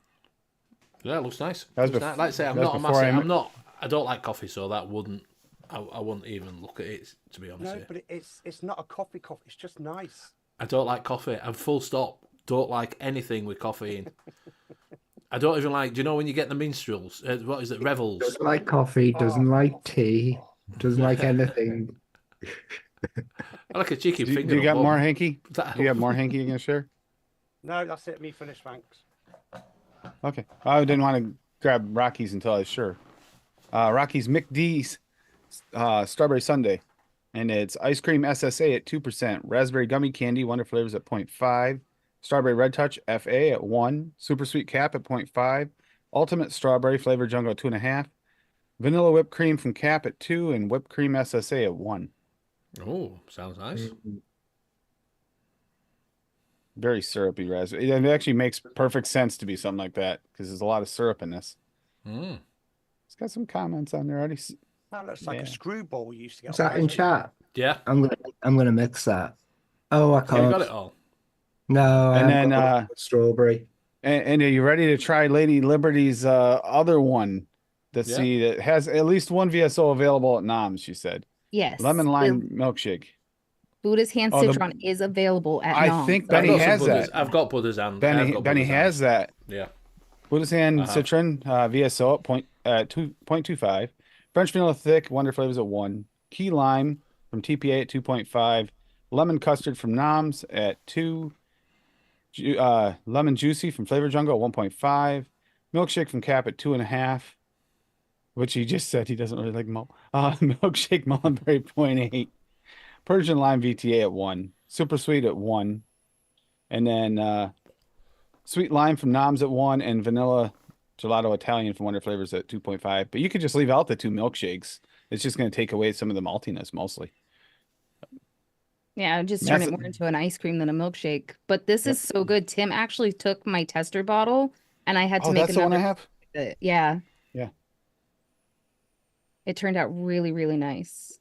Yeah, it looks nice. That was Looks bef- nice. Like I say, I'm that was not a before massive. I I'm not. I don't like coffee, so that wouldn't. I wouldn't even look at it, to be honest. No, with you. but it's not a coffee. It's just nice. I don't like coffee. I'm full stop. Don't like anything with coffee in. I don't even like. Do you know when you get the minstrels? What is it? Revels. Doesn't like coffee, doesn't like tea, doesn't like anything. I like a chicken Do finger. you on got one. more, Hanky? That- Do you have more, Hanky? You gonna share? No, that's it. Me finished, thanks. Okay. I didn't want to grab Rocky's until I was sure. Rocky's McD's strawberry sundae, and it's ice cream SSA at 2%, raspberry gummy candy Wonder Flavors at 0.5, strawberry red touch FA at 1, super sweet cap at 0.5, ultimate strawberry flavor jungle at 2.5, vanilla whipped cream from Cap at 2, and whipped cream SSA at 1. Oh, sounds nice. Very syrupy raspberry. It actually makes perfect sense to be something like that because there's a lot of syrup in this. Mm. It's got some comments on there already. That looks like Yeah. a screwball you used to get. Is on that in ice cream. chat? Yeah. I'm gonna mix that. Oh, I Yeah, you can't. got it all. No, I And haven't then, got the strawberry. And are you ready to try Lady Liberty's other one that Yeah. see that has at least one VSO available at Noms? She said Yes. lemon the lime milkshake. Buddha's hand Oh, the- citron is available at I Nom's. think So Benny I've got some has Buddha's- that. I've got Buddha's and I've Benny got Benny Buddha's has that. Yeah. Buddha's hand I have. citron VSO at 2.25. French vanilla thick Wonder Flavors at 1. Key lime from TPA at 2.5. Lemon custard from Noms at 2. Lemon juicy from Flavor Jungle at 1.5. Milkshake from Cap at 2.5. Which he just said he doesn't really like milkshake mulberry 0.8. Persian lime VTA at 1. Super sweet at 1. And then sweet lime from Noms at 1 and vanilla gelato Italian from Wonder Flavors at 2.5. But you could just leave out the 2 milkshakes. It's just going to take away some of the maltiness mostly. yeah, just turn it Massive- more into an ice cream than a milkshake. But this is so good. Tim actually took my tester bottle and I had to Oh, make that's the one I another. have? Yeah. Yeah. It turned out really, really nice.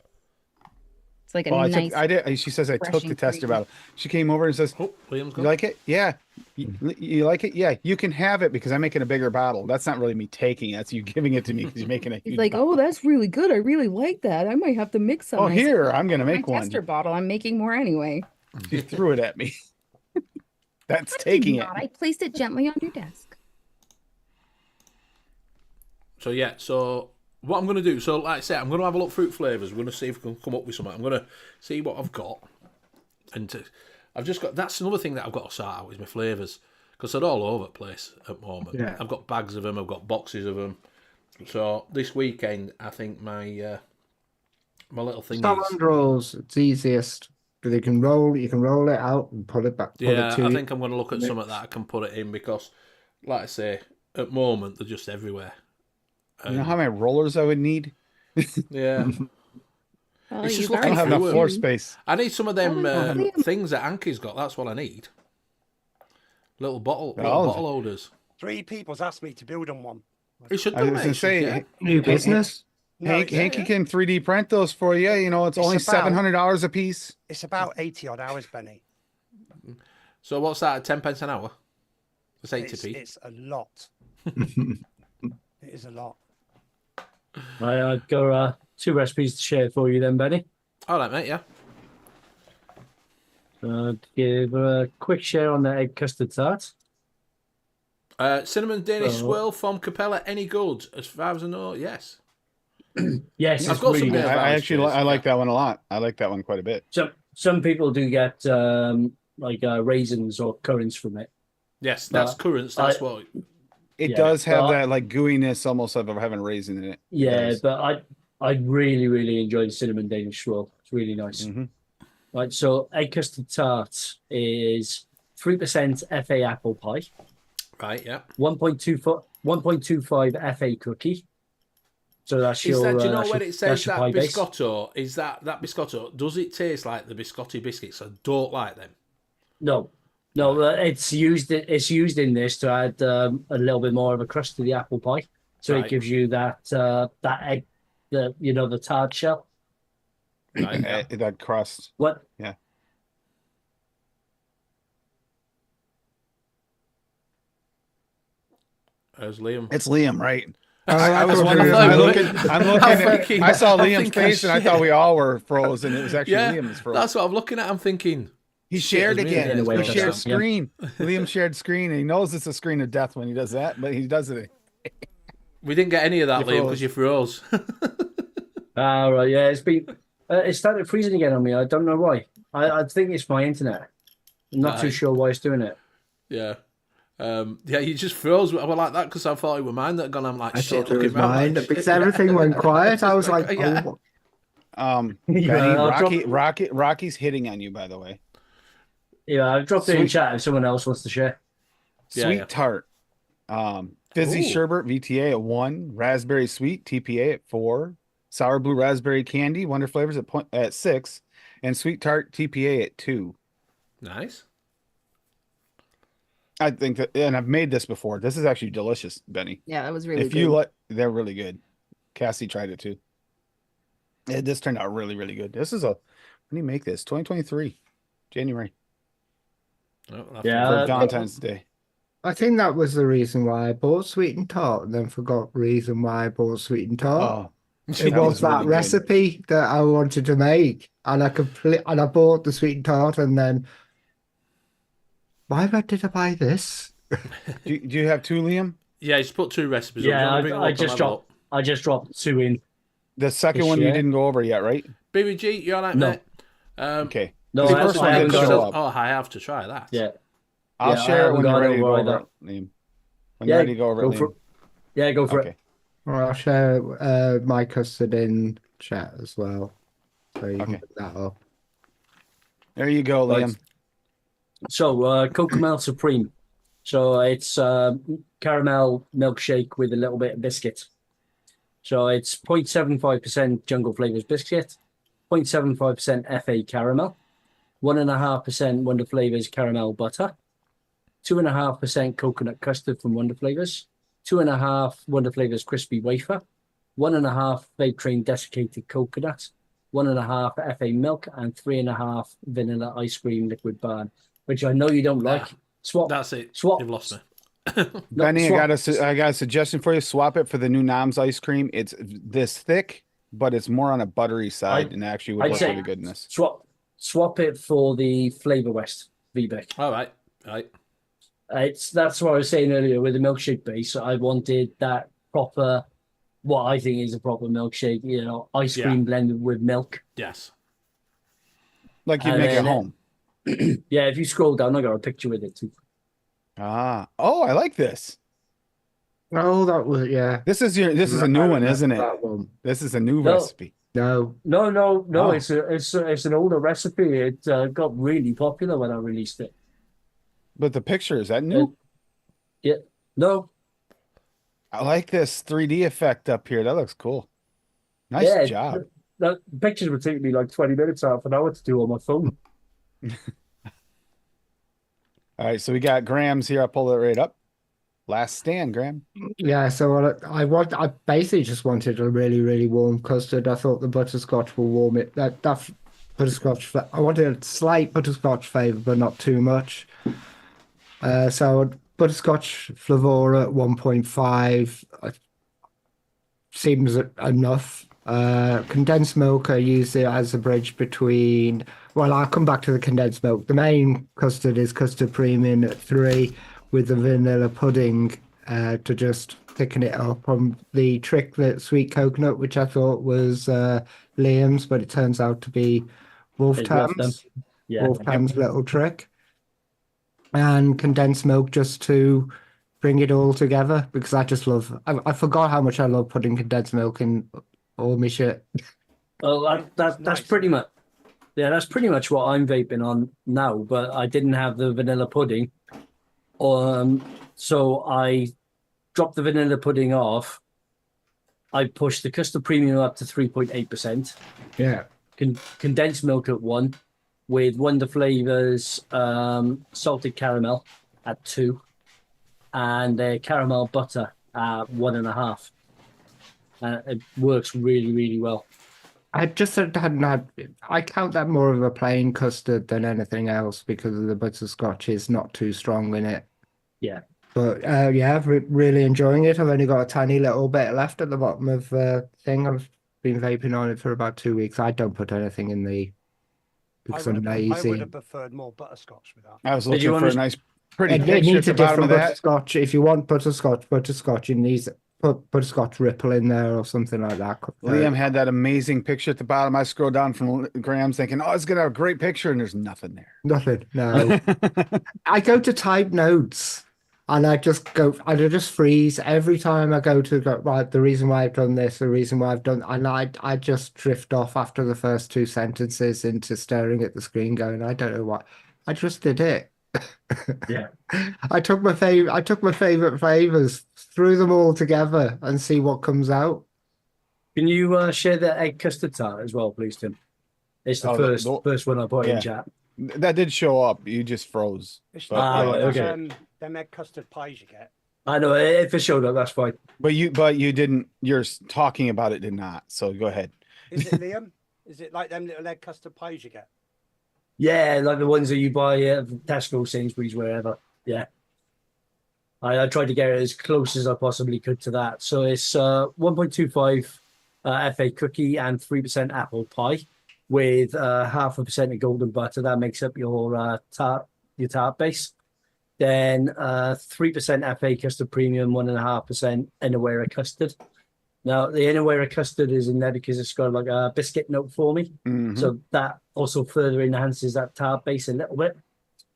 It's like a Well, nice. I did. She says I took the refreshing tester cream. bottle. She came over and says, Oh, William's "You gone. like it? Yeah. You like it? Yeah. You can have it because I'm making a bigger bottle. That's not really me taking it. That's you giving it to me because you're making a He's huge like, bottle. oh, that's really good. I really like that. I might have to mix some. Oh, I said, here, I'm going to my make one. tester bottle. I'm making more anyway. She threw it at me. That's I did taking it. not. I placed it gently on your desk. So yeah, so what I'm going to do, so like I said, I'm going to have a look through flavours. We're going to see if we can come up with something. I'm going to see what I've got. And I've just got, that's another thing that I've got to sort out is my flavours. Because they're all over the place at the moment. Yeah. I've got bags of them, I've got boxes of them. So this weekend, I think my little thing Salmon rolls, it's easiest. You can roll it out and put it back. Yeah, I think I'm going to look at something that I can put it in because, like I say, at the moment, they're just everywhere. You know how many rollers I would need? Yeah. Well, It's just you've I don't looking have already enough through floor seen- space. I need some of them Oh, things that Anki's got. That's what I need. Little bottle Oh. bottle holders. 3 people's asked me to build them one. He should I do was gonna it. say, New business. No, Hanky can 3D print those for you. You know, it's only It's about- $700 a piece. It's about 80 odd hours, Benny. So what's that? At 10 pence an hour? It's 80p. It's a lot. It is a lot. I've got 2 recipes to share for you then, Benny. All right, mate. Yeah. Give a quick share on the egg custard tart. Cinnamon Danish Oh. swirl from Capella. Any good? As far as I know, yes. Yes, I've it's got really some good. there. I Vouchers, actually I like yeah. that one a lot. I like that one quite a bit. Some people do get raisins or currants from it. Yes, that's currants. That's I- what. It Yeah, does have but- that like gooiness almost of having raisin in it. It Yeah, does. but I really, really enjoy the cinnamon Danish swirl. It's really nice. Mhm. Right, so egg custard tart is 3% FA apple pie, Right, yeah. 1.25 FA cookie. So that's Is your. that, do you know that's when your- it says that's your that pie base. biscotto? Is that biscotto? Does it taste like the biscotti biscuits? I don't like them. No, it's used. It's used in this to add a little bit more of a crust to the apple pie, so Right. it gives you that egg, the tart shell. Right, yeah. That crust. What? There's Liam. It's Liam, right? Oh, I was thought wondering. it was I'm me. looking. thinking- I saw I'm Liam's thinking face, and I thought we all were frozen. It was actually Yeah, Liam's frozen. that's what I'm looking at. I'm thinking. He Shit, shared it was me again. in a way He like shared that, yeah. screen. Liam shared screen, and he knows it's a screen of death when he does that, but he does it. We didn't get any of that, You Liam, froze. because you froze. Right, yeah, it's been. It started freezing again on me. I don't know why. I think it's my internet. I'm not too Right. sure why it's doing it. Yeah. Yeah, you just froze. I was like that because I thought it was mine that gone. I'm like, I shit, thought it was looking round mine like, because shit. everything went quiet. I was like, Yeah. oh, Benny, I'll Rocky's hitting on you, by the way. Yeah, I've dropped it in Sweet. chat if someone else wants to share. Yeah, Sweet yeah. tart, fizzy Ooh. sherbet VTA at 1, raspberry sweet TPA at 4, sour blue raspberry candy Wonder Flavors at 6, and sweet tart TPA at 2. Nice. I think that, and I've made this before. This is actually delicious, Benny. Yeah, that was really If good. you like, they're really good. Cassie tried it too. This turned out really, really good. This is when do you make this? 2023, January, Oh, I'll have Yeah. to- for Valentine's Day. I think that was the reason why I bought sweet and tart, and then forgot the reason why I bought sweet and tart. Oh, It that was was that really good. recipe that I wanted to make, and I bought the sweet and tart, and then why did I buy this? Do you have 2, Liam? Yeah, just put 2 recipes. Yeah, up. Do you want to bring them up I and just have a dropped. look? I just dropped 2 in. The second This one you year? didn't go over yet, right? BBG, you all right, No. mate? Okay. No, The I first haven't- one I didn't haven't show got up. it. Oh, I have to try that. Yeah, I'll Yeah, I share it when haven't you're got ready it to go over over either. it, Liam. When you're ready to go over it, go for Liam. it. Yeah, go for Okay. it. Or I'll share my custard in chat as well, so you can Okay. put that up. There you go, Right. Liam. So, Cocomel Supreme. So it's caramel milkshake with a little bit of biscuit. So it's 0.75% Jungle Flavors biscuit, 0.75% FA caramel, 1.5% Wonder Flavors caramel butter, 2.5% coconut custard from Wonder Flavors, 2.5 Wonder Flavors crispy wafer, 1.5 Vape Train desiccated coconut, 1.5 FA milk, and 3.5 vanilla ice cream liquid bar, which I know you don't like. Swap. That's it. Swap. You've lost me. No, Benny, swap. I got a suggestion for you. Swap it for the new Noms ice cream. It's this thick, but it's more on a buttery side, and actually would I'd work say- really good in this. Swap it for the Flavor West VBEC. All right. Right. That's what I was saying earlier with the milkshake base. I wanted that proper what I think is a proper milkshake. You know, ice Yeah. cream blended with milk. Yes. Like you And make at then home. Yeah, if you scroll down, I got a picture with it too. Ah. Oh, I like this. Oh, that was yeah. This is a I new one, remember isn't it? that one. This is a new No. recipe. No, No. Oh. It's an older recipe. It got really popular when I released it. But the picture, is that new? Yeah. No. I like this 3D effect up here. That looks cool. Nice Yeah. job. The pictures would take me like 20 minutes, half an hour to do on my phone. All right, so we got Graham's here. I'll pull it right up. Last stand, Graham. yeah. So I basically just wanted a really, really warm custard. I thought the butterscotch will warm it. That butterscotch. I wanted a slight butterscotch flavor, but not too much. So butterscotch flavor at 1.5 seems enough. Condensed milk, I use it as a bridge between. Well, I'll come back to the condensed milk. The main custard is custard premium at 3 with the vanilla pudding to just thicken it up. On the trick that sweet coconut, which I thought was Liam's, but it turns out to be Wolftam's. Yeah. Wolfham's little trick. And condensed milk just to bring it all together because I just love. I forgot how much I love putting condensed milk in all my shit. Well, that's pretty much. Yeah, that's pretty much what I'm vaping on now. But I didn't have the vanilla pudding, so I dropped the vanilla pudding off. I pushed the custard premium up to 3.8%. Yeah. Condensed milk at 1, with Wonder Flavors salted caramel at 2, and caramel butter at 1.5. It works really, really well. I just hadn't had. I count that more of a plain custard than anything else because of the butterscotch is not too strong in it. Yeah. But yeah, really enjoying it. I've only got a tiny little bit left at the bottom of thing. I've been vaping on it for about 2 weeks. I don't put anything in the because I'm I lazy. would have preferred more butterscotch with that. I was Did you looking for a understand- nice, pretty It picture needs at a the bottom of different that. butterscotch. If you want butterscotch, you need put butterscotch ripple in there or something like that. Liam had that amazing picture at the bottom. I scrolled down from Graham's thinking, oh, it's going to have a great picture, and there's nothing there. Nothing. No. I go to type notes and I just freeze every time I go to go, right, the reason why I've done this, the reason why I've done, and I just drift off after the first 2 sentences into staring at the screen going, I don't know what, I just did it. Yeah. I took my favorite flavors, threw them all together and see what comes out. Can you share the egg custard tart as well, please, Tim? It's the first one I put in chat. That did show up. You just froze. It's But, not right, like okay. them egg custard pies you get. I know if it showed up, that's fine. But you didn't. You're talking about it did not. So go ahead. Is it, Liam? Is it like them little egg custard pies you get? Yeah, like the ones that you buy at Tesco, Sainsbury's, wherever. Yeah. I tried to get it as close as I possibly could to that. So it's 1.25 FA cookie and 3% apple pie with 0.5% of golden butter. That makes up your tart base. Then 3% FA custard premium, 1.5% Inawera custard. Now, the Inawera custard is in there because it's got like a biscuit note for me. Mhm. So that also further enhances that tart base a little bit.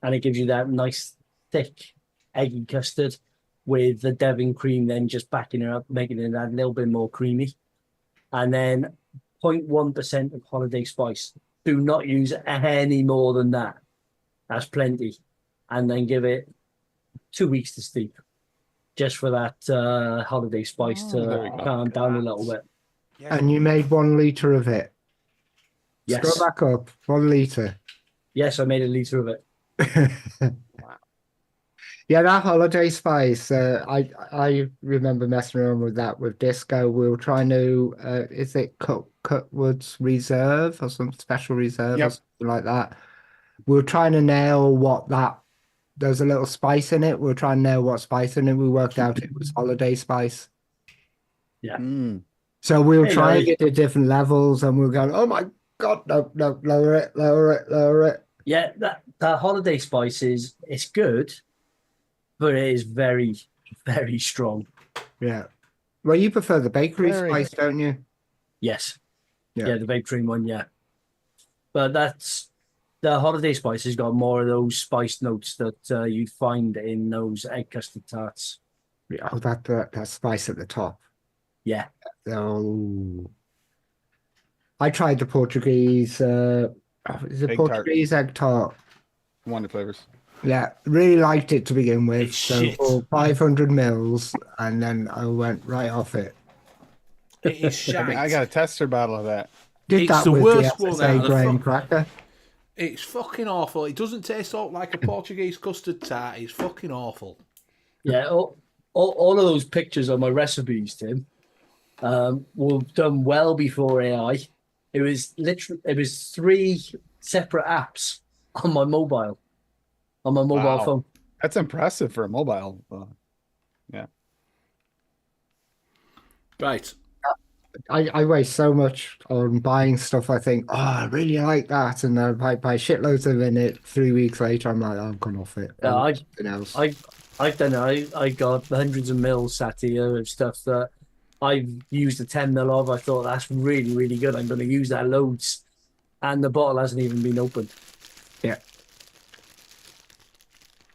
And it gives you that nice, thick, eggy custard with the Devon cream then just backing it up, making it a little bit more creamy. And then 0.1% of holiday spice. Do not use any more than that. That's plenty. And then give it 2 weeks to steep. Just for that holiday spice there we to go. calm down a little bit. Yeah. And you made 1 liter of it. Yes. Scroll back up, 1 liter. Yes, I made a liter of it. Yeah, that holiday spice. I remember messing around with that with Disco. We were trying to is it Cutwood's Reserve or some special reserve Yep. or something like that. We were trying to nail what that. There's a little spice in it. We were trying to nail what spice in it. We worked out it was holiday spice. Mm. So we were Hey, trying Larry. it at different levels, and we were going, "Oh my God, no, lower it, lower it, lower it." Yeah, that holiday spice it's good, but it is very, very strong. Yeah. Well, you prefer the bakery Very- spice, don't you? Yes. Yeah. Yeah, the vape dream one, yeah. But that's the holiday spice has got more of those spice notes that you'd find in those egg custard tarts. Oh, that spice at the top. Yeah. Oh, I tried the Portuguese. Is it Egg tart. Portuguese egg tart? One of the flavors. Yeah, really liked it to begin with. It's So shit. for 500 mils, and then I went right off it. It is shite. I got a tester bottle of that. Did It's that the with worst the one SSA out of graham the cracker. It's fucking awful. It doesn't taste like a Portuguese custard tart. It's fucking awful. Yeah, all of those pictures on my recipes, Tim, were done well before AI. It was 3 separate apps on my mobile Wow. phone. That's impressive for a mobile. Right. I waste so much on buying stuff. I think, oh, I really like that, and then I buy shitloads of it. In it 3 weeks later, I'm like, oh, I've gone off it. Yeah, I want something else. I've done it. I got hundreds of mils sat here of stuff that I've used a 10 mil of. I thought that's really, really good. I'm going to use that loads. And the bottle hasn't even been opened. Yeah.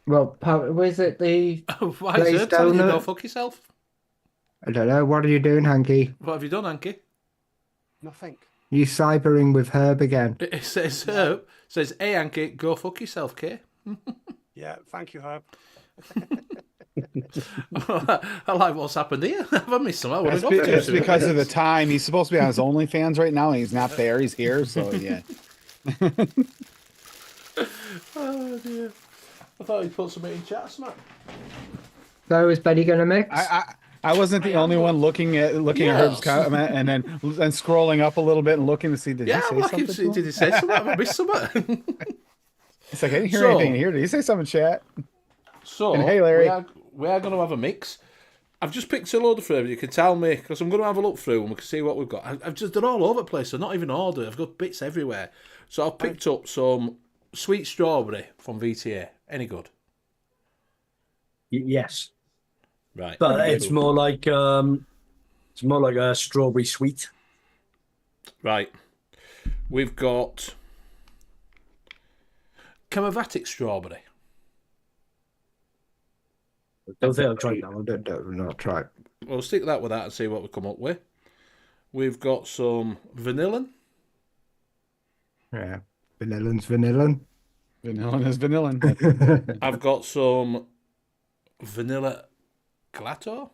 Well, was it the? Why is Glazed Herb telling you donut? go fuck yourself? I don't know. What are you doing, Hanky? What have you done, Hanky? Nothing. You cybering with Herb again? It says Herb. Says, hey, Hanky, go fuck yourself, Kay. Yeah, thank you, Herb. I like what's happened here. Have I missed something? What It's, have I got to it's do? because of the time. He's supposed to be on his OnlyFans right now, and he's not there. He's here, so yeah. Oh, dear. I thought he'd put something in chat, Smack. So is Benny gonna mix? I wasn't the only one looking at Herb's comment and then scrolling up a little bit and looking to see did he Yeah, say I'm like, something? to him? did he say something? Have I missed something? It's like I didn't hear So- anything here. Did he say something, chat? So, And hey, Larry. we are going to have a mix. I've just picked a load of flavours. You can tell me, because I'm going to have a look through and we can see what we've got. I've just done all over the place. They're not even ordered. I've got bits everywhere. So I've picked up some sweet strawberry from VTA. Any good? Yes. Right. But it's more like a strawberry sweet. Right. We've got Camavatic strawberry. Don't think I've tried that one. Not try. We'll stick that with that and see what we come up with. We've got some vanilla. Yeah, vanillin's vanillin. Vanillin is vanillin. I've got some vanilla gelato.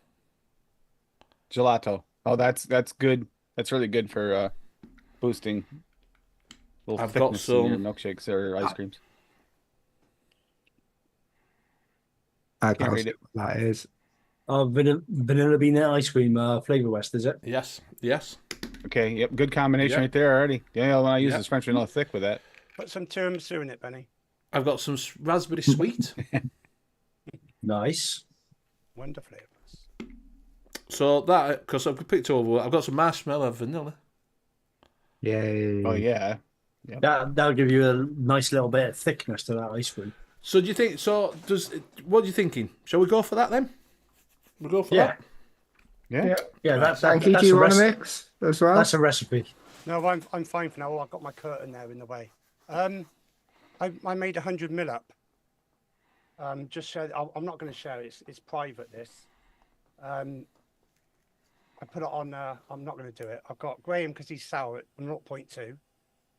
Gelato. Oh, that's good. That's really good for boosting little I've got thickness in your some- milkshakes or ice creams. I Can't can't read see it. what that is. Vanilla bean ice cream Flavour West, is it? Yes, yes. Okay, yep, good combination Yep. right there already. The only one I use Yep. is French vanilla thick with that. Put some tiramisu in it, Benny. I've got some raspberry sweet. Nice. Wonder flavours. So that, because I've picked over, I've got some marshmallow and vanilla. Yay. Oh yeah. That'll give you a nice little bit of thickness to that ice cream. So do you think? So what are you thinking? Shall we go for that then? We'll go for Yeah. that. Yeah. Yeah, that's Frankie, that's do you a want to recipe. mix as well? That's a recipe. No, I'm fine for now. I've got my curtain there in the way. I made 100 mil up. Just share. I'm not going to share it. It's private. This. I put it on. I'm not going to do it. I've got Graham because he's sour at 0.2.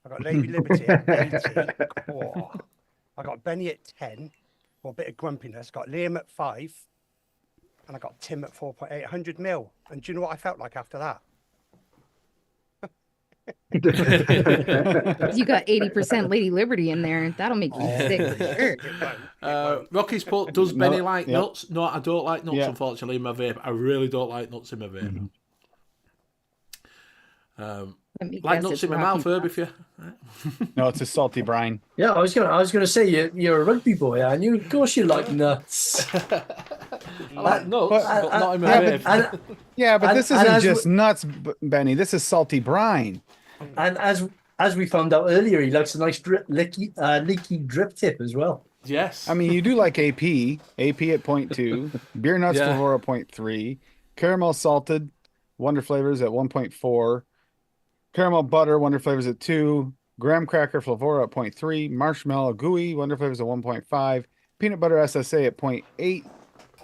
I've got Lady Liberty at 80. Oh. I got Benny at 10 for a bit of grumpiness. Got Liam at 5. And I got Tim at 4.8. 100 mil. And do you know what I felt like after that? You got 80% Lady Liberty in there. That'll make you sick. It won't. Rocky's put, does Benny like yep. nuts? No, I don't like nuts, Yeah. unfortunately, in my vape. I really don't like nuts in my vape. Let me Like guess, nuts it's in my Rocky mouth, Herb, Top. if you... No, it's a salty brine. Yeah, I was gonna say you're a rugby boy, aren't you? Of course you like nuts. I like nuts, but not in my yeah, vape. And, Yeah, but And- this and isn't as just nuts, Benny. This is salty brine. and as we found out earlier, he likes a nice leaky drip tip as well. Yes. I mean, you do like AP at 0.2, beer nuts Yeah. Flavour at 0.3, Caramel salted Wonder Flavors at 1.4. Caramel butter Wonder Flavors at 2. Graham cracker Flavora at 0.3. Marshmallow gooey Wonder Flavors at 1.5. Peanut butter SSA at 0.8.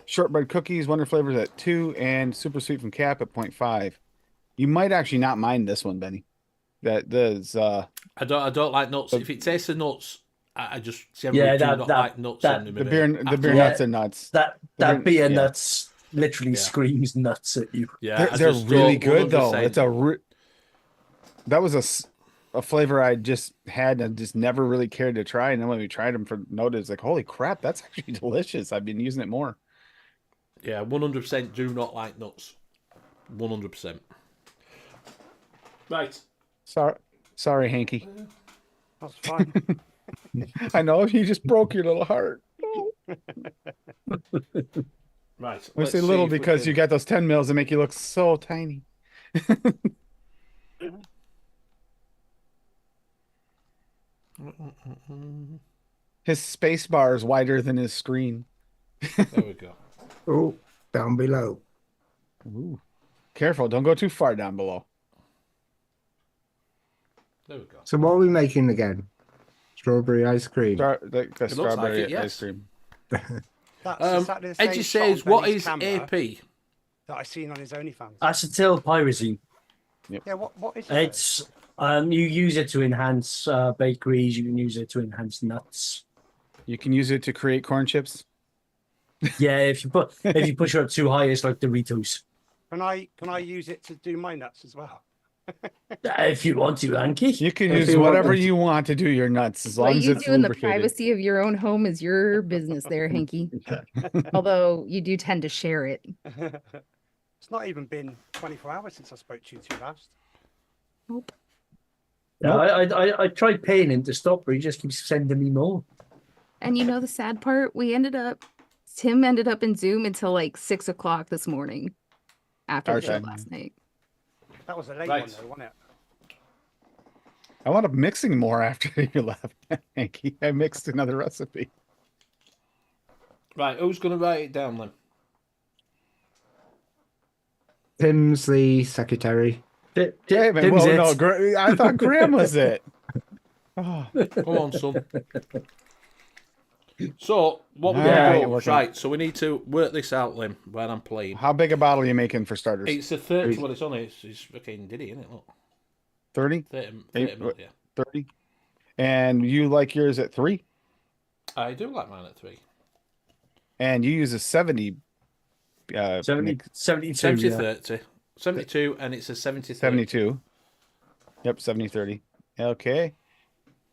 Shortbread cookies Wonder Flavors at 2. And super sweet from Cap at 0.5. You might actually not mind this one, Benny. I don't like nuts. If it tastes of nuts, I just generally do not like nuts. The beer nuts are nuts. That beer nuts literally screams nuts at you. Yeah, they're really good though. It's that was a flavor I just had and just never really cared to try. And then when we tried them for notice, like, holy crap, that's actually delicious. I've been using it more. Yeah, 100% do not like nuts. 100%. Right. Sorry, Hanky. That's fine. I know you just broke your little heart. Right. We say little because you got those 10 mils that make you look so tiny. His space bar is wider than his screen. There we go. Oh, down below. Ooh. Careful, don't go too far down below. There we go. So what are we making again? Strawberry ice cream. The strawberry like it, yes. ice cream. That's exactly the same Edgy shot on says, what Benny's is camera AP? that I seen on his OnlyFans? Acetyl pyrazine. Yeah, what is it? It's you use it to enhance bakeries. You can use it to enhance nuts. You can use it to create corn chips. Yeah, if you push it up too high, it's like Doritos. Can I use it to do my nuts as well? If you want to, Anki. You can use whatever you want to do your nuts as long What as you it's do in the lubricated. privacy of your own home is your business there, Hanky. Although you do tend to share it. It's not even been 24 hours since I spoke to you two last. Nope. No, I tried paying him to stop, but he just keeps sending me more. And you know the sad part? Tim ended up in Zoom until like 6 o'clock this morning after the show last night. That was a late one though, wasn't it? I wound up mixing more after you left, Hanky. I mixed another recipe. Right, who's going to write it down then? Tim's the secretary. I thought Graham was it. Oh. Come on, son. So, what we're Yeah, going to do, right, so we need to work this out, Lim, when I'm playing. How big a bottle are you making for starters? It's a 30, well, it's on it. It's fucking diddy, isn't it? Look. 30? 30 mil, yeah. 30? And you like yours at 3? I do like mine at 3. And you use a 70. 72. 70-30. 72, and it's a 70-30. 72. Yep, 70-30. Okay.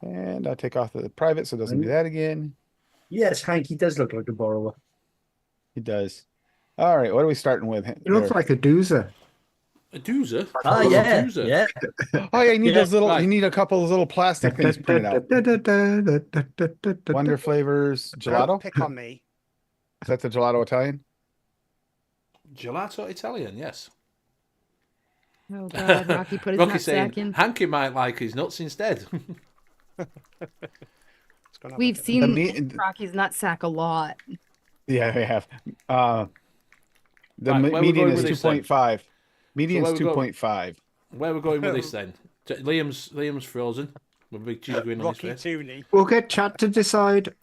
And I'll take off the private so it doesn't do that again. Yes, Hanky does look like a borrower. He does. All right, what are we starting with? It looks like a doozer. A doozer? Ah, yeah, doozer. yeah. Oh, yeah, you need those little. Right. You need a couple of those little plastic things printed out. Wonder flavors, gelato. Don't pick on me. Is that the gelato Italian? Gelato Italian, yes. Oh God, Rocky put his Rocky nutsack in. saying Hanky might like his nuts instead. We've seen Rocky's nutsack a lot. Yeah, we have. The Right, where median we is going with this 2.5. Median's where we go? 2.5. Where we're going with this then? Liam's frozen with a big cheese grin on his Rocky face. Tooney. We'll get chat to decide.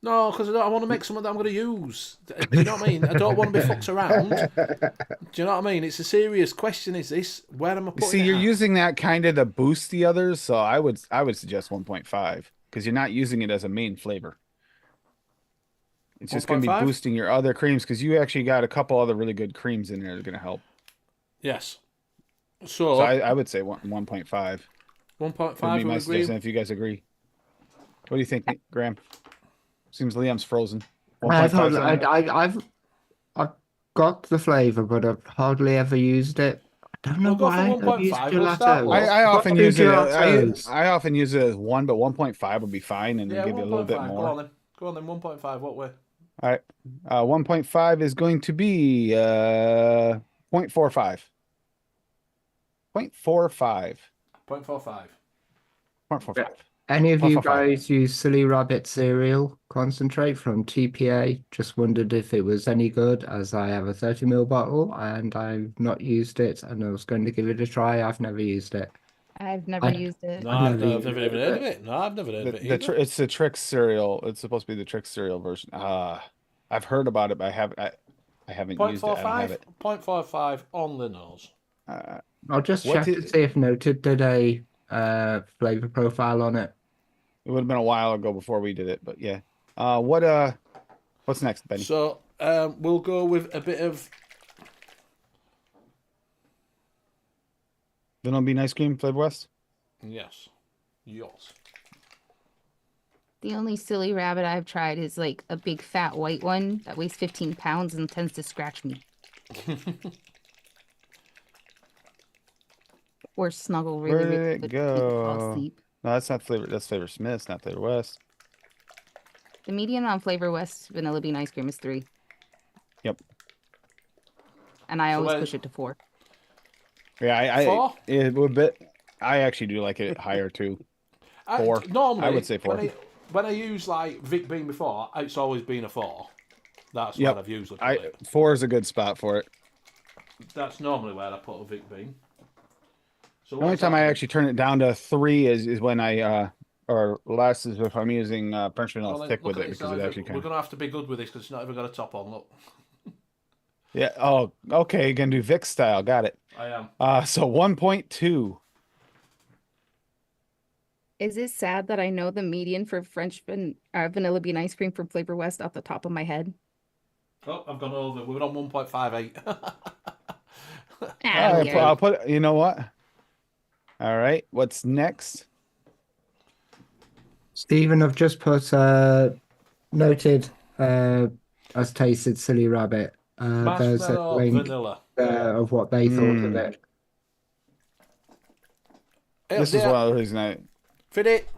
No, because I want to make something that I'm going to use. Do you know what I mean? I don't want to be fucked around. Do you know what I mean? It's a serious question. Is this where am I putting See, it you're at? using that kind of to boost the others, so I would suggest 1.5 because you're not using it as a main flavor. It's just going to be 1.5? boosting your other creams because you actually got a couple other really good creams in there that are going to help. Yes. So So, I would say 1.5. 1.5 Would be we my agree. suggestion if you guys agree. What do you think, Graham? Seems Liam's frozen. I've 1.5 got the flavor, but I've hardly ever used it. I don't know We'll go for why. 1.5, I've used we'll start gelato. with- I often use it. Gelatos. I often use it as 1, but 1.5 would be fine, and Yeah, give you a little bit 1.5. more. Go on then. 1.5. What way? All right. 1.5 is going to be 0.45. 0.45. 0.45. 0.45. Any of Puff you of fire. guys use Silly Rabbit cereal concentrate from TPA? Just wondered if it was any good, as I have a 30 ml bottle and I've not used it, and I was going to give it a try. I've never used it. I've never I- used it. No, I've I've never never used even it. heard of it. No, I've never heard of it either. It's the Trix cereal. It's supposed to be the Trix cereal version. I've heard about it, but I haven't used it. I don't have 0.45, it. 0.55 on the nose. I'll just What check did- to see if Noted did a flavor profile on it. It would have been a while ago before we did it, but yeah. What's next, Benny? So we'll go with a bit of Vanilla bean ice cream, Flavor West. yes, yours. The only silly rabbit I've tried is like a big fat white one that weighs 15 pounds and tends to scratch me. Or snuggle really, Where did really it good to make me fall go? asleep. No, that's not Flavor. That's Flavor Smith's, not Flavor West. The median on Flavor West vanilla bean ice cream is 3. Yep. And I always wait. push it to 4. Yeah, 4? it would bit. I actually do like it higher too. 4. Normally, I would say 4. When I use like Vic Bean before, it's always been a 4. That's Yep. what I've usually put it. 4 is a good spot for it. That's normally where I put a Vic Bean. So The only time I actually turn it down to 3 is when I or less is if I'm using French vanilla thick with it, because it actually we're kind of. gonna have to be good with this because it's not even got a top on. Look, Yeah. Oh, okay. Gonna do Vic style. Got it. I am. So 1.2. Is it sad that I know the median for vanilla bean ice cream from Flavor West off the top of my head? Oh, I've gone over. We're on 1.58. I'll put. You know what? All right. What's next? Stephen, I've just put Noted as tasted Silly Rabbit. There's a Marshmallow, link vanilla. of what they thought of it. This is one of the reasons I Fit it.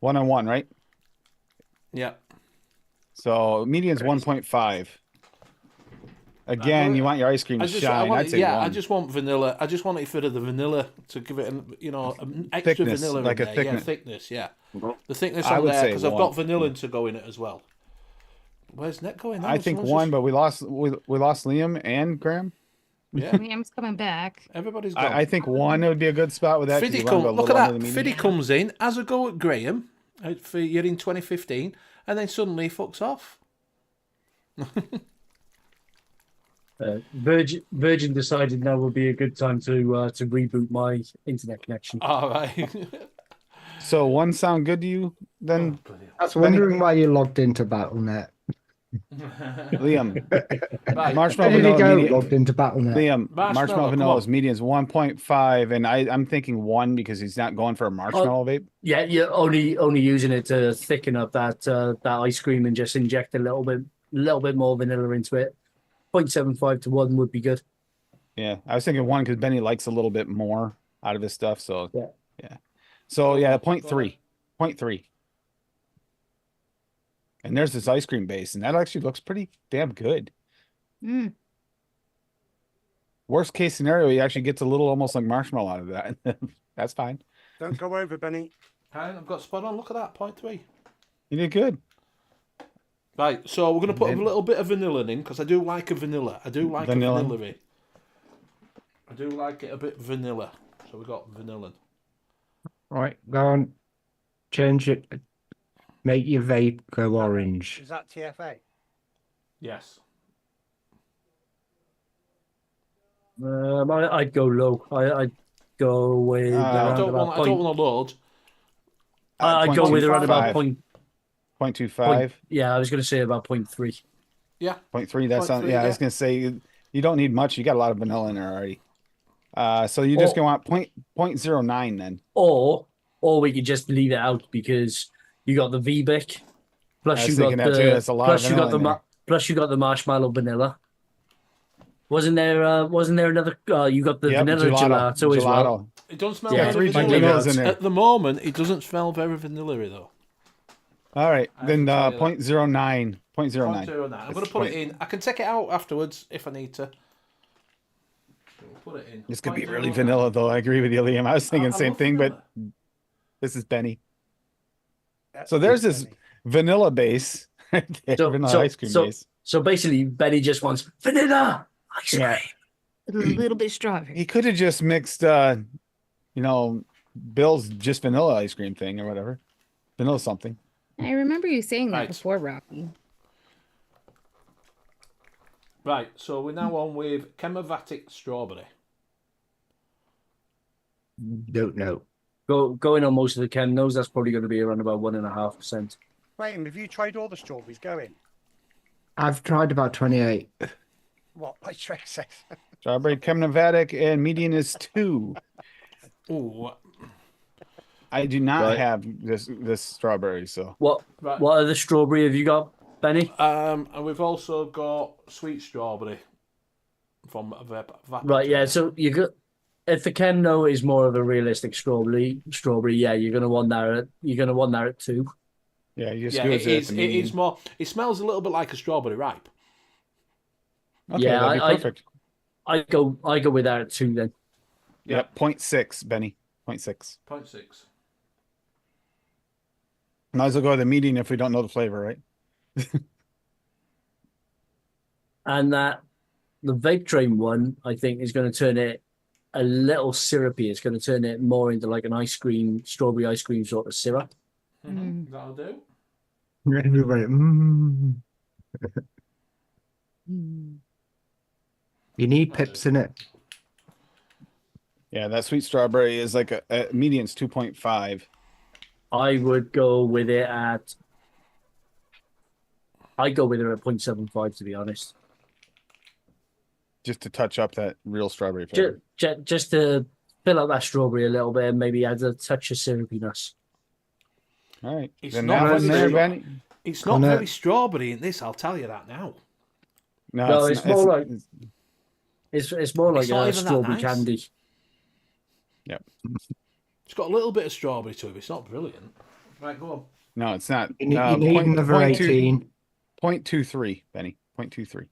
1-on-1, right? Yeah. So median's 1.5. Again, you want your ice cream to shine. I'd say 1. I just want vanilla. I just want it for the vanilla to give it, an extra Thickness, vanilla like in a there. thickness. Yeah, thickness. Yeah, the thickness I on would there say because I've 1. got vanilla to go in it as well. Where's Net going? Now? I think Someone's 1, but we lost Liam and Graham. Yeah, Liam's coming back. everybody's gone. I think 1 would be a good spot with that. 'cause Fiddy you wanna go a look little at under that. the Fiddy median. comes in, has a go at Graham for year in 2015, and then suddenly he fucks off. Virgin decided now would be a good time to reboot my internet connection. All right. So 1 sound good to you then, I was wondering why you logged into Battle.net. Liam? Right. Marshmallow Where did he vanilla go median. logged into Battle.net? Liam, Marshmallow, marshmallow come vanilla's on. median's 1.5, and I'm thinking 1 because he's not going for a marshmallow vape. Yeah, you're only using it to thicken up that ice cream and just inject a little bit more vanilla into it. 0.75 to 1 would be good. Yeah, I was thinking 1 because Benny likes a little bit more out of his stuff. So Yeah. So yeah, 0.3. 0.3. And there's this ice cream base, and that actually looks pretty damn good. Mm. Worst case scenario, he actually gets a little almost like marshmallow out of that. That's fine. Don't go over, Benny. I've got spot on. Look at that, 0.3. You did good. Right, so we're going to put then- a little bit of vanilla in because I do like a vanilla. I do like Vanilla. a vanilla. I do like it a bit vanilla. So we got vanilla. Right, go on. Change it. Make your vape go orange. Is that TFA? Yes. I'd go low. I'd go with I I don't want to load. I'd go with around about 0.25. point. 0.25. Yeah, I was going to say about 0.3. Yeah. 0.3. That sounds. 0.3, Yeah, I was yeah. gonna say you don't need much. You got a lot of vanilla in there already. So you just Oh. go on 0.09 then. Or we could just leave it out because you got the VBIC, I plus was you got thinking that too. the That's a lot plus of you got vanilla the in there. plus you got the marshmallow vanilla. Wasn't there another? You got the Yep, vanilla gelato as well. It doesn't smell Yeah, very 3 vanilla. vanillas in there. At the moment, it doesn't smell very vanilla though. All right, I then have to tell you 0.09. 0.09. 0.09. I'm going to put it in. I can take it out afterwards if I need to. put it in. This could be really vanilla, though. I agree with you, Liam. I was thinking the same thing, but this is Benny. So there's this vanilla base, right there, vanilla ice cream base. So basically, Benny just wants vanilla ice cream. Yeah. A little bit strawberry. He could have just mixed, Bill's just vanilla ice cream thing or whatever. Vanilla something. I remember you saying that before, Rocky. Right, so we're now on with Chemovatic Strawberry. Don't know. Going on most of the chem nose, that's probably going to be around about 1.5%. Graham, have you tried all the strawberries? Go in. I've tried about 28. What? Like Shrek says. Strawberry, Chemovatic, and median is 2. Ooh. I do not have this strawberry, so. What other strawberry have you got, Benny? And we've also got sweet strawberry from Vapor. Right, yeah. So you got if the Chemno is more of a realistic strawberry, yeah, you're gonna want that. You're gonna want that at 2. Yeah, you just it is more. It smells a little bit like a strawberry ripe. Okay, yeah, that'd be perfect. I go with that at 2 then. Yep, 0.6, Benny. 0.6. 0.6. Might as well go with the median if we don't know the flavor, right? And the vape train one, I think, is going to turn it a little syrupy. It's going to turn it more into like an ice cream, strawberry ice cream sort of syrup. Mm-hmm. That'll do. Everybody, You need pips in it. Yeah, that sweet strawberry is like a median's 2.5. I would go with it at. I go with it at 0.75, to be honest. Just to touch up that real strawberry flavor. Just to fill up that strawberry a little bit and maybe add a touch of syrupiness. All right. It's Then not that one there, very Benny. It's not very strawberry in this, I'll tell you that now. No, it's more like it's more like not a even that strawberry nice. candy. Yep. It's got a little bit of strawberry to it. It's not brilliant. Right, go on. No, it's not. You need another 18. 0.23, Benny. 0.23.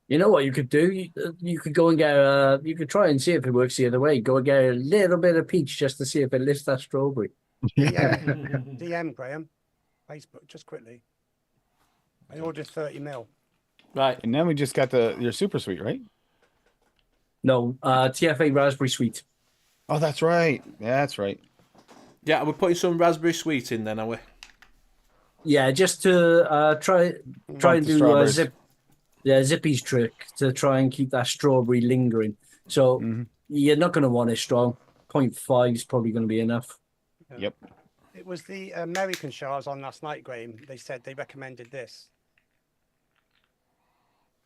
You know what you could do? You could go and get you could try and see if it works the other way. Go and get a little bit of peach just to see if it lifts that strawberry. DM, Graham. Facebook, just quickly. I ordered 30 mil. Right. And then we just got your super sweet, right? No, TFA raspberry sweet. Oh, that's right. Yeah, that's right. Yeah, we're putting some raspberry sweet in then, are we? Yeah, just to try and do Zippy's trick to try and keep that strawberry lingering. So you're not going to want it strong. 0.5 is probably going to be enough. Yep. It was the American show I was on last night, Graham. They said they recommended this.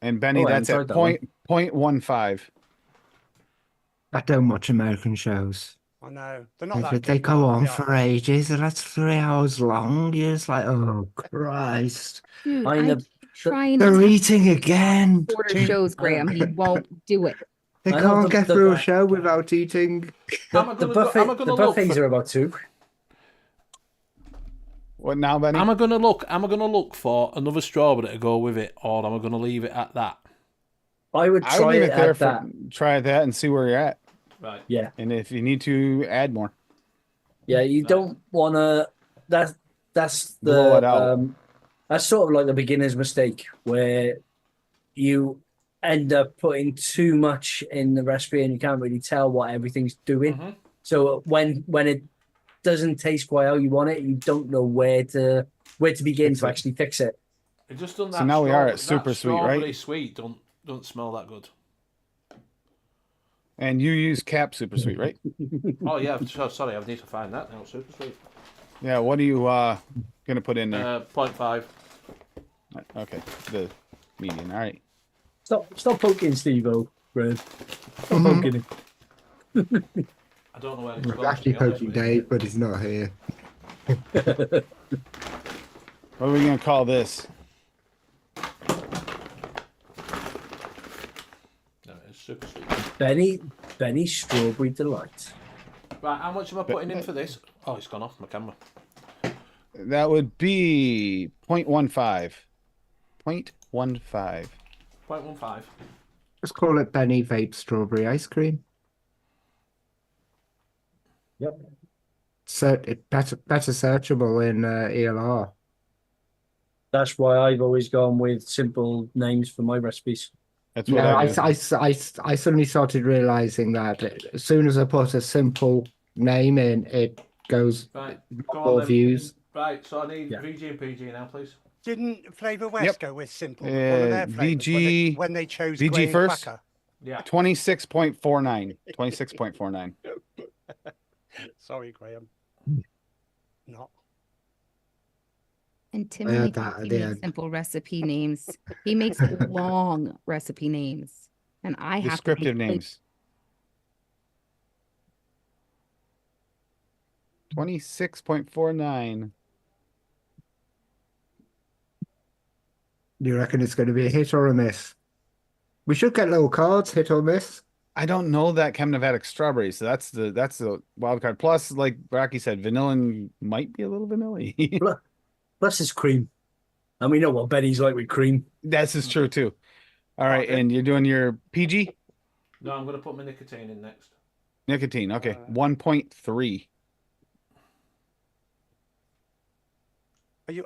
And Benny, that's at 0.15. I don't watch American shows. I know. They're not that They good, go but on they for are. ages. That's 3 hours long. You're just like, oh, Christ. Dude, I I'm know- trying They're to eating again. order shows, Graham. He won't do it. They I know can't get the- through a show without eating. The buffets are about 2. What now, Benny? Am I gonna look for another strawberry to go with it, or am I gonna leave it at that? I would I try would leave it it there at that. try that and see where you're at. Right. Yeah. And if you need to add more. Yeah, you don't want to. That's Blow it out. the that's sort of like the beginner's mistake where you end up putting too much in the recipe and you can't really tell what everything's doing. So when it doesn't taste quite how you want it, you don't know where to begin to actually fix it. It just done that. So now we are at that super sweet, right? strawberry sweet don't smell that good. And you use Cap Super Sweet, right? Oh yeah, sorry, I need to find that now. Super sweet. Yeah, what are you gonna put in there? 0.5. Okay, the median. All right. Stop poking Steve-O, Graham. Stop poking him. I don't know where it's We're gone. actually poking Dave, but he's not here. What are we gonna call this? No, it's super sweet. Benny Strawberry Delight. Right, how much am I putting in for this? Oh, it's gone off my camera. That would be 0.15. 0.15. 0.15. Let's call it Benny Vape Strawberry Ice Cream. Yep. So it better searchable in ELR. That's why I've always gone with simple names for my recipes. That's what Yeah, I do. I suddenly started realizing that as soon as I put a simple name in, it goes Right, go more on then. views. Right, so I need Yeah. VG and PG now, please. Didn't Flavour West Yep. go with simple? With one of their flavours VG when they chose VG graham first? cracker. Yeah. 26.49. 26.49. Sorry, Graham. Not. And Tim I only had that thinks at he the makes end. simple recipe names. He makes long recipe names, and I have to Descriptive make, like, names. 26.49. Do you reckon it's going to be a hit or a miss? We should get little cards, hit or miss. I don't know that Chemnovatic strawberry, so that's the wild card. Plus, like Rocky said, vanilla might be a little vanilla. Plus it's cream. And we know what Benny's like with cream. This is true too. All right, Okay. and you're doing your PG No, I'm going to put my nicotine in next. nicotine. Okay, 1.3.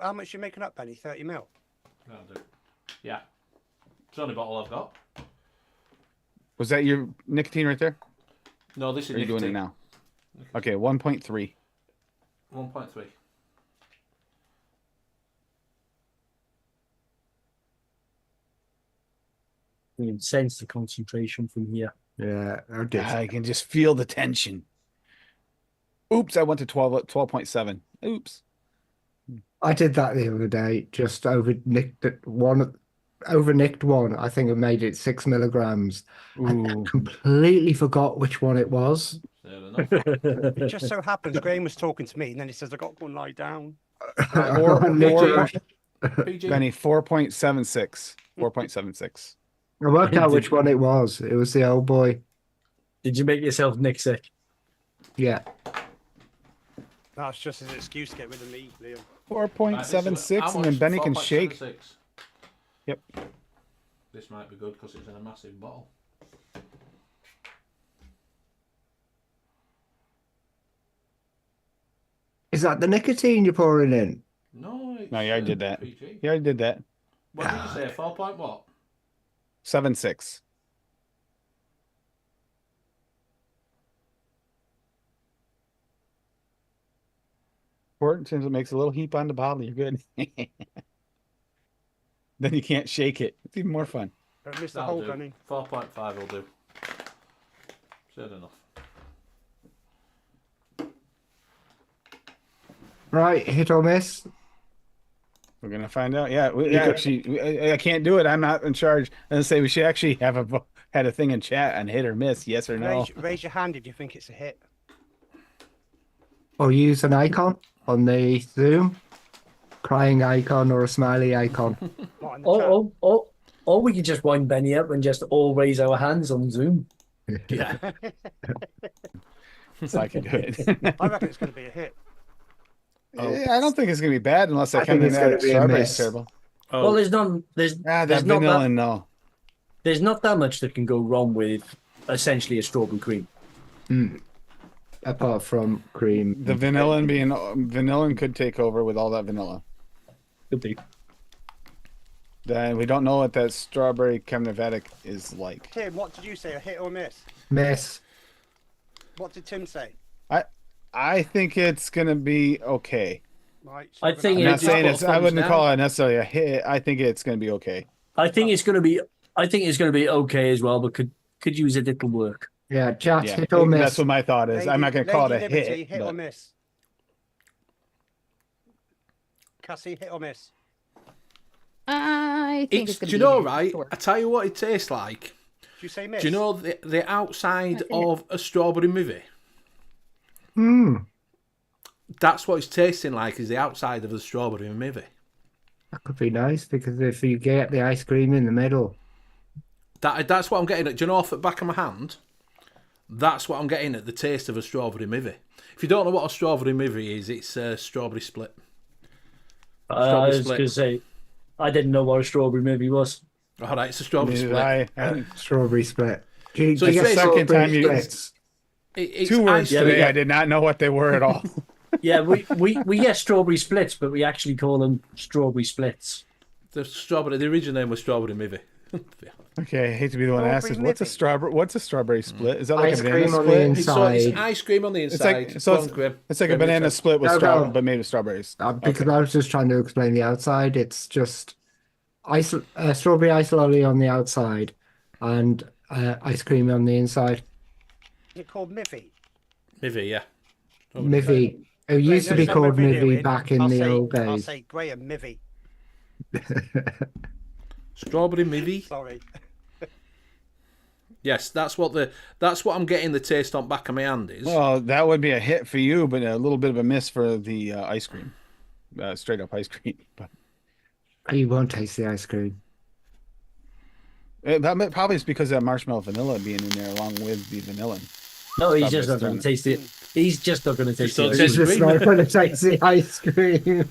How much you making up, Benny? 30 mil. That'll do. Yeah. It's the only bottle I've got. Was that your nicotine right there? No, this is Or are you nicotine. doing it now? Okay, 1.3. 1.3. You can sense the concentration from here. Yeah, I did. I can just feel the tension. Oops, I went to 12.7. Oops. I did that the other day. Just overnicked one. I think it made it 6 milligrams. I Ooh. completely forgot which one it was. Fair enough. It just so happens Graham was talking to me, and then he says, "I got to go and lie down." PG. Benny, 4.76. 4.76. I worked out which one it was. It was the old boy. Did you make yourself Nick sick? Yeah. That's just his excuse to get rid of me, Liam. 4.76, and then Benny can shake. 4.76. Yep. This might be good because it's in a massive bottle. Is that the nicotine you're pouring in? No, it's, No, you already did that. PG. You already did that. What did you say? 4 point what? 7.6. Important since it makes a little heap on the bottle. You're good. Then you can't shake it. It's even more fun. Don't miss the That'll hole, do. Benny. 4.5 will do. Said enough. Right, hit or miss? We're gonna find out. Yeah, I can't do it. I'm not in charge. Let's say we should actually have had a thing in chat on hit or miss, yes or no. Raise your hand if you think it's a hit. Or use an icon on the Zoom? Crying icon or a smiley icon? Not in the chat. Or we could just wind Benny up and just all raise our hands on Zoom. Yeah. So I can do it. I reckon it's going to be a hit. I don't think it's gonna be bad unless I I think come in it's gonna at be a strawberry miss. terrible. Oh, Well, there's not That not vanilla that- no. there's not that much that can go wrong with essentially a strawberry cream. Apart from cream. The vanilla could take over with all that vanilla. Could be. Then we don't know what that strawberry Chemnovatic is like. Tim, what did you say? A hit or miss? Miss. What did Tim say? I think it's gonna be okay. Right. so I we're think I'm gonna- not saying got it's. a I thumbs wouldn't down. call it necessarily a hit. I think it's gonna be okay. I think it's going to be okay as well, but could use a little work. Yeah, chat, Yeah, hit or miss. that's what my thought is. I'm not gonna call it a Lady Liberty, hit. or But miss? Cassie, hit or miss? I think it's do going you to be a know, hit, right? sure. I tell you what it tastes like. Do you say miss? Do you know the outside That's a hit. of a strawberry movie? That's what it's tasting like, is the outside of the strawberry movie. That could be nice because if you get the ice cream in the middle. That's what I'm getting at. Do you know off the back of my hand? That's what I'm getting at, the taste of a strawberry movie. If you don't know what a strawberry movie is, it's a strawberry split. I was going to say, I didn't know what a strawberry movie was. All right, it's a strawberry Neither split. did I. Strawberry split. Do you, So do you it's get the second strawberry time you- splits? It's 2 words ice today. cream. I did not know what they were at all. Yeah, we get strawberry splits, but we actually call them strawberry splits. The original name was strawberry mivvy. Okay, I hate to be the one to ask this. Strawberry What's a strawberry split? Is that like Ice a banana cream on the split? inside. It's ice cream on the It's inside. like so. It's like a banana split with No. but made of strawberries. Because I was just trying to explain the outside. It's just strawberry ice lolly on the outside and ice cream on the inside. Is it called Miffy? Mivvy, yeah. Mivvy. It used to be Next time called we're Mivvy videoing, back in the old I'll days. say Graham Mivvy. Strawberry mivvy. Sorry. Yes, that's what I'm getting the taste on back of my hand is. Well, that would be a hit for you, but a little bit of a miss for the ice cream, straight up ice cream. But You won't taste the ice cream. that probably is because of that marshmallow vanilla being in there along with the vanilla. No, he's Strawberry just not going to taste it. He's just not going to taste don't it. taste It's just cream. not going to taste the ice cream.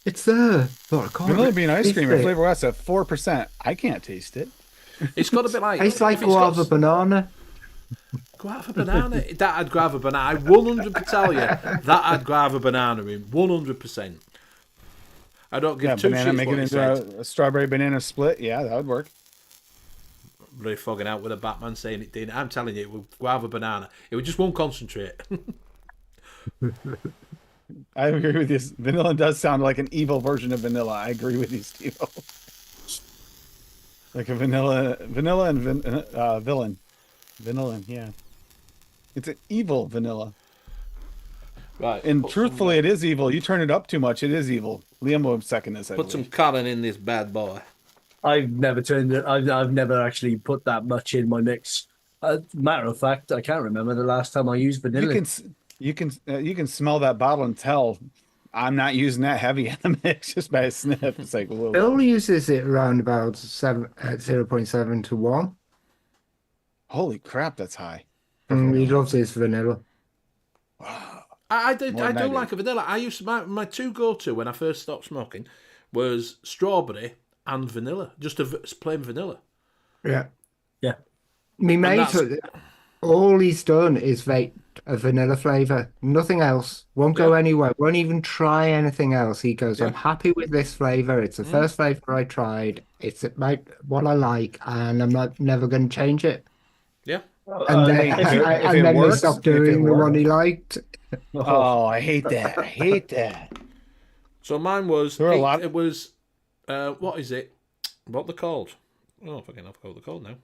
It's there. But I can't Vanilla bean ice taste cream at it. Flavor West at 4%. I can't taste it. It's got a bit like Tastes like if it's got guava banana. Guava banana. That had guava banana. I 100% tell you that had guava banana in 100%. I don't give Yeah, two banana shits make what it he into said. a strawberry banana split. Yeah, that would work. Really fogging out with a Batman saying it didn't. I'm telling you, it was guava banana. It just won't concentrate. I agree with you. Vanilla does sound like an evil version of vanilla. I agree with you, Steve. Like a vanilla and villain. Vanilla, yeah. It's an evil vanilla. Right. And truthfully, it is evil. You turn it up too much, it is evil. Liam will second this. I Put some believe. Colin in this bad boy. I've never turned it. I've never actually put that much in my mix. Matter of fact, I can't remember the last time I used vanilla. You can smell that bottle and tell I'm not using that heavy in the mix just by a sniff. It's like, whoa. Bill uses it around about 0.7 to 1. Holy crap, that's high. He loves his vanilla. I do More than I do. like a vanilla. I used to, my two go-to when I first stopped smoking was strawberry and vanilla. Just plain vanilla. Yeah. Yeah. Me mate, that's- all he's done is vape a vanilla flavour. Nothing else. Won't go anywhere. Won't even try anything else. He goes, I'm happy with this flavour. It's the first flavour I tried. It's what I like, and I'm never going to change it. Yeah. And then, if it they works, stopped if it doing the one works. he liked. Oh, I hate that. I hate that. So mine was, There are a lot- it was, what is it? What they're called? Oh, fucking, I forgot what they're called now.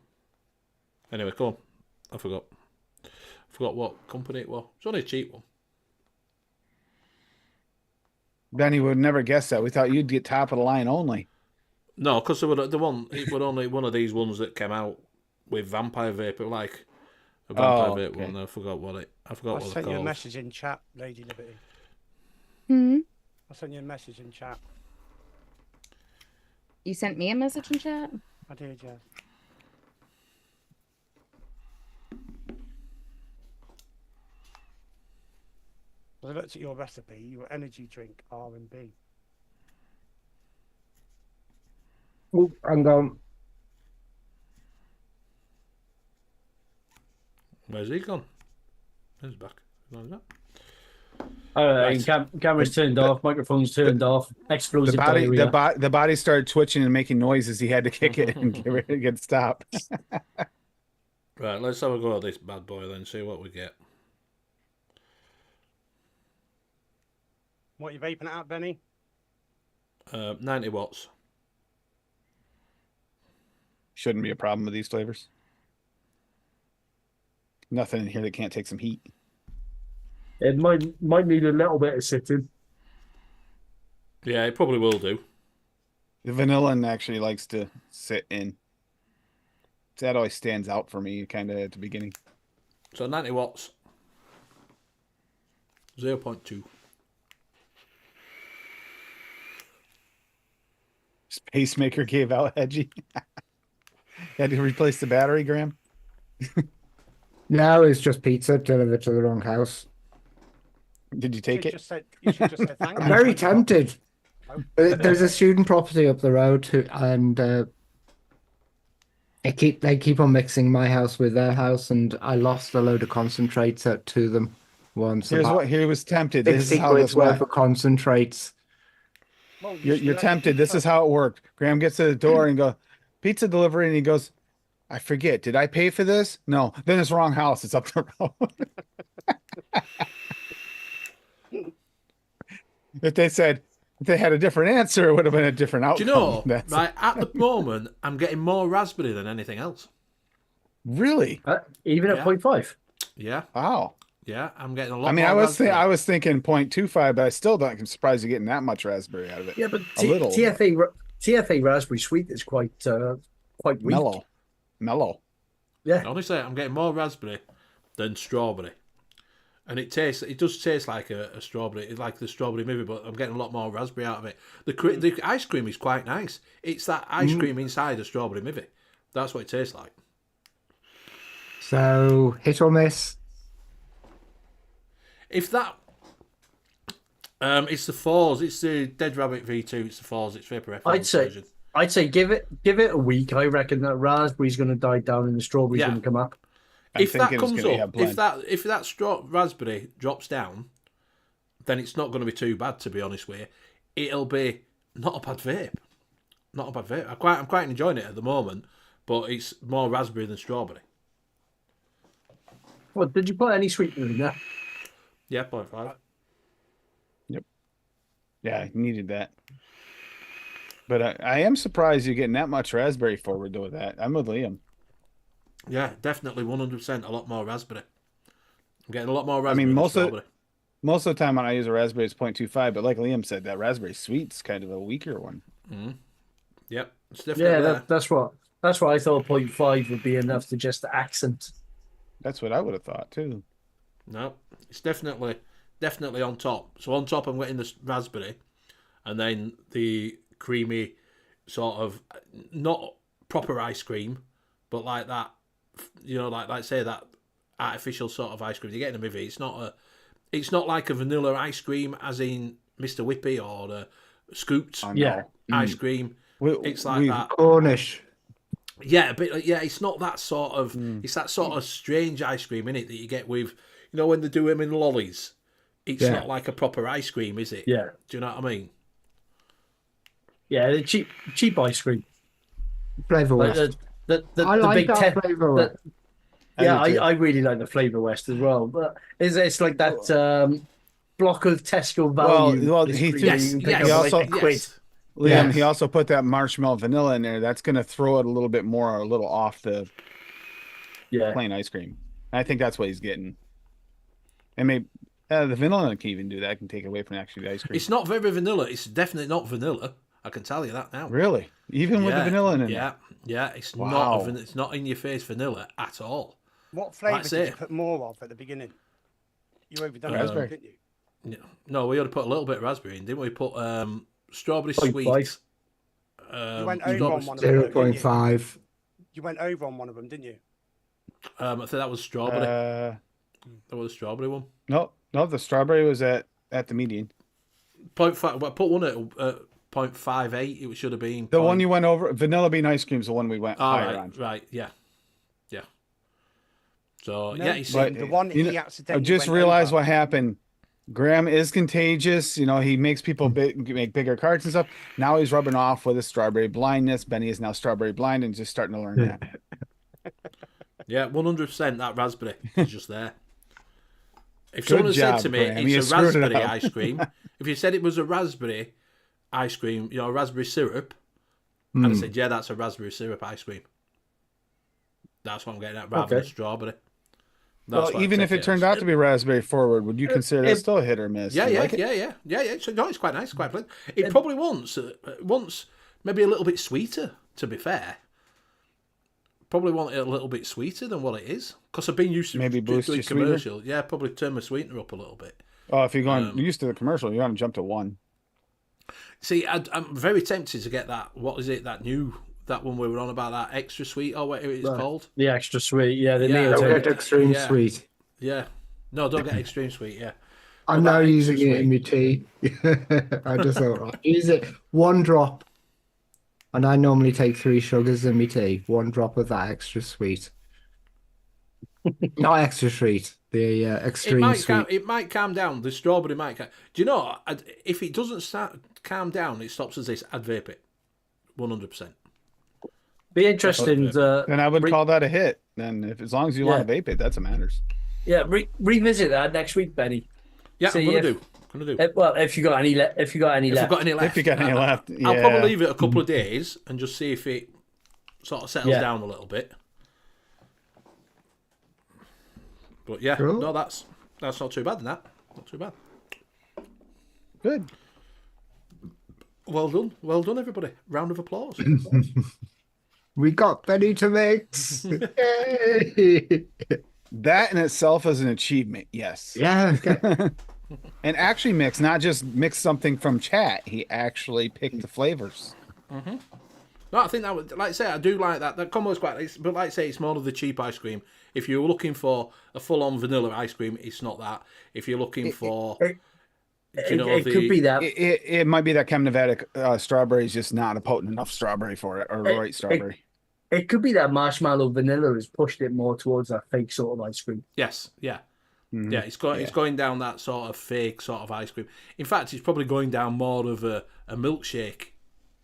Anyway, come on. I forgot. What company it was. It's only a cheap one. Benny would never guess that. We thought you'd get top of the line only. No, because it was only one of these ones that came out with vampire vapor, like a vampire vapor okay. one. I forgot what I they're sent you a called. message in chat, Lady Liberty. Hmm. I sent you a message in chat. You sent me a message in chat? I did, yeah. I looked at your recipe, your energy drink R&B. Oh, I'm going. Where's he gone? He's back. Like that. Camera's turned off, microphone's turned off, explosive diarrhea. The body started twitching and making noises. He had to kick it and get stopped. Right, let's have a go at this bad boy then, see what we get. What are you vaping it out, Benny? 90 watts. Shouldn't be a problem with these flavors. Nothing in here that can't take some heat. It might need a little bit of sitting. Yeah, it probably will do. The vanilla actually likes to sit in. That always stands out for me, kind of at the beginning. So 90 watts. 0.2. Pacemaker gave out edgy. Had to replace the battery, Graham. Now it's just pizza delivered to the wrong house. Did you take it? You should just say thank I'm you. very tempted. There's a student property up the road, and they keep on mixing my house with their house, and I lost a load of concentrates to them once. Here's about what he was tempted. This is 60 how this quid's worth went. of concentrates. Well, You're tempted. This is how it worked. Graham gets to the door and go, pizza delivery, and he goes, I forget. Did I pay for this? No. Then it's wrong house. It's up the road. If they had a different answer, it would have been a different outcome. Do you know, That's right, at the moment, I'm getting more raspberry than anything else. really Even at Yeah. 0.5. Yeah, wow. yeah, I'm getting a lot I mean, more raspberry. I was thinking 0.25, but I still don't. I'm surprised you're getting that much raspberry out of it. Yeah, but a little TFA raspberry sweet is quite weak. mellow. Yeah. Honestly, I'm getting more raspberry than strawberry. And it does taste like a strawberry. It's like the strawberry movie, but I'm getting a lot more raspberry out of it. The ice cream is quite nice. It's that ice cream inside a strawberry movie. That's what it tastes like. So hit or miss. If that, it's the fours. It's the Dead Rabbit V2. It's the fours. It's Vapor I'd say give it a week. I reckon that raspberry's going to die down and the strawberry's Yeah. going to come up. If that thinking it's comes gonna up, be a blend. if that raspberry drops down, then it's not going to be too bad. To be honest with you, it'll be not a bad vape. Not a bad vape. I'm quite enjoying it at the moment, but it's more raspberry than strawberry. Well, did you put any sweetener in there? Yeah, 0.5. Yeah, I needed that. But I am surprised you're getting that much raspberry forward though with that. I'm with Liam. Yeah, definitely 100%. A lot more raspberry. I'm getting a lot more I raspberry. mean, than most strawberry. of the time when I use a raspberry, it's 0.25. But like Liam said, that raspberry sweet's kind of a weaker one. Yep, it's definitely Yeah, there. that's what I thought 0.5 would be enough to just accent. That's what I would have thought too. No, it's definitely on top. So on top, I'm getting the raspberry, and then the creamy sort of not proper ice cream, but like that, you know, like say that artificial sort of ice cream you get in a movie. It's not like a vanilla ice cream as in Mr. Whippy or the scooped Yeah. ice cream. It's like that. Cornish. Yeah, but yeah, it's not that sort of. It's that sort of strange ice cream in it that you get with, you know, when they do them in lollies. It's not like a proper ice cream, is it? Yeah. Do you know what I mean? Yeah, the cheap ice cream. Flavour Like West. the I the like big that Flavour West. Yeah, I do too. I really like the Flavour West as well. But it's like that block of Tesco value. Well, ice he cream Yes, you can pick yes, up for like also- a quid. yes. Liam, Yes. he also put that marshmallow vanilla in there. That's going to throw it a little bit more, a little off the Yeah. plain ice cream. I think that's what he's getting. And maybe the vanilla can even do that. Can take away from actually the ice cream. It's not very vanilla. It's definitely not vanilla. I can tell you that now. Really, even with the vanilla in it. Yeah. It's Wow. it's not in your face vanilla at all. What flavour That's did it. you put more of at the beginning? You overdone Raspberry. it, didn't you? No, we ought to put a little bit of raspberry in, didn't we? Put strawberry 0.5. sweet. You went over on one of them. Zero didn't point you? five. You went over on one of them, didn't you? I think that was strawberry. Uh, That was the strawberry one. no, the strawberry was at the median. 0.5. Well, I put one at 0.58. It should have been. The one you went over, vanilla bean ice cream is the one we went All higher right, on. right, yeah. So No, yeah, you see, But the one you he know, accidentally I just went realized over. what happened. Graham is contagious. You know, he makes people make bigger cards and stuff. Now he's rubbing off with his strawberry blindness. Benny is now strawberry blind and just starting to learn that. yeah, 100%. That raspberry is just there. If Good someone had job, said to me Graham. You it's a screwed it raspberry up. ice cream, if you said it was a raspberry ice cream, you know, raspberry syrup, and I said, yeah, that's a raspberry syrup ice cream. That's what I'm getting at, rather than strawberry. That's Well, what even I'd if take it turned out to be raspberry forward, would you consider that still a hit or miss? Yeah, You yeah, like it? yeah. So no, it's quite nice, quite pleasant. It probably wants maybe a little bit sweeter. To be fair, probably want it a little bit sweeter than what it is because I've been used to Maybe boost doing your sweetener? commercial. Yeah, probably turn my sweetener up a little bit. Oh, if you're going used to the commercial, you want to jump to 1. See, I'm very tempted to get that. What is it? That one we were on about, that extra sweet or whatever it's called. The extra sweet, yeah, the Yeah, neo Don't okay. get extreme Yeah. sweet. Yeah. No, don't get extreme sweet. Yeah. I'm that now extra using it in my tea. I just thought I'd use it one drop. And I normally take 3 sugars in my tea. 1 drop of that extra sweet. Not extra sweet, the extreme sweet. It might calm down. The strawberry might calm. Do you know, if it doesn't start calm down, it stops as this, I'd vape it. 100%. Be interesting to Then I would call that a hit. Then, if as long as you want to vape it, that's what matters. revisit that next week, Benny. Yeah, See I'm gonna do. Well, if you got any left, If I've got any left, I'll probably leave it a couple of days and just see if it sort of settles down a little bit. But yeah, Cool. no, that's not too bad. Not too bad. Good. Well done, everybody. Round of applause. We got Benny to mix. Yay! That in itself is an achievement. Yes. Yeah. And actually not just mix something from chat. He actually picked the flavors. No, I think that would, like I say, I do like that. That combo's quite nice, but like I say, it's more of the cheap ice cream. If you're looking for a full-on vanilla ice cream, it's not that. If you're looking for, it could be that. It might be that Chem Nevada strawberry is just not a potent enough strawberry for it, or right strawberry. It could be that marshmallow vanilla has pushed it more towards that fake sort of ice cream. Yes, yeah. Mm-hmm. Yeah, it's going down that sort of fake sort of ice cream. In fact, it's probably going down more of a milkshake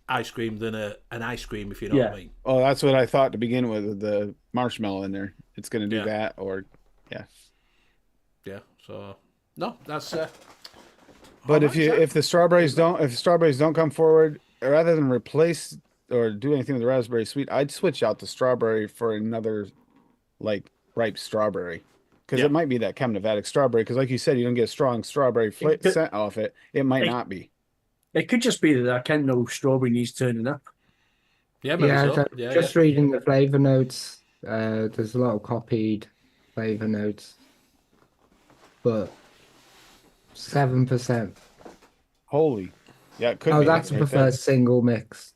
ice cream than an ice cream, if you know what I mean. Oh, that's what I thought to begin with the marshmallow in there. It's going to do that, or yeah. So no, that's. But if the strawberries don't come forward, rather than replace or do anything with the raspberry sweet, I'd switch out the strawberry for another like ripe strawberry. Because it might be that Chem Nevada strawberry. Because like you said, you don't get a strong strawberry scent off it. It might not be. It could just be that I can't know strawberry needs turning up. Just reading the flavour notes. There's a lot of copied flavour notes. But 7%. Holy. Yeah, it could be. Oh, that's the first single mix.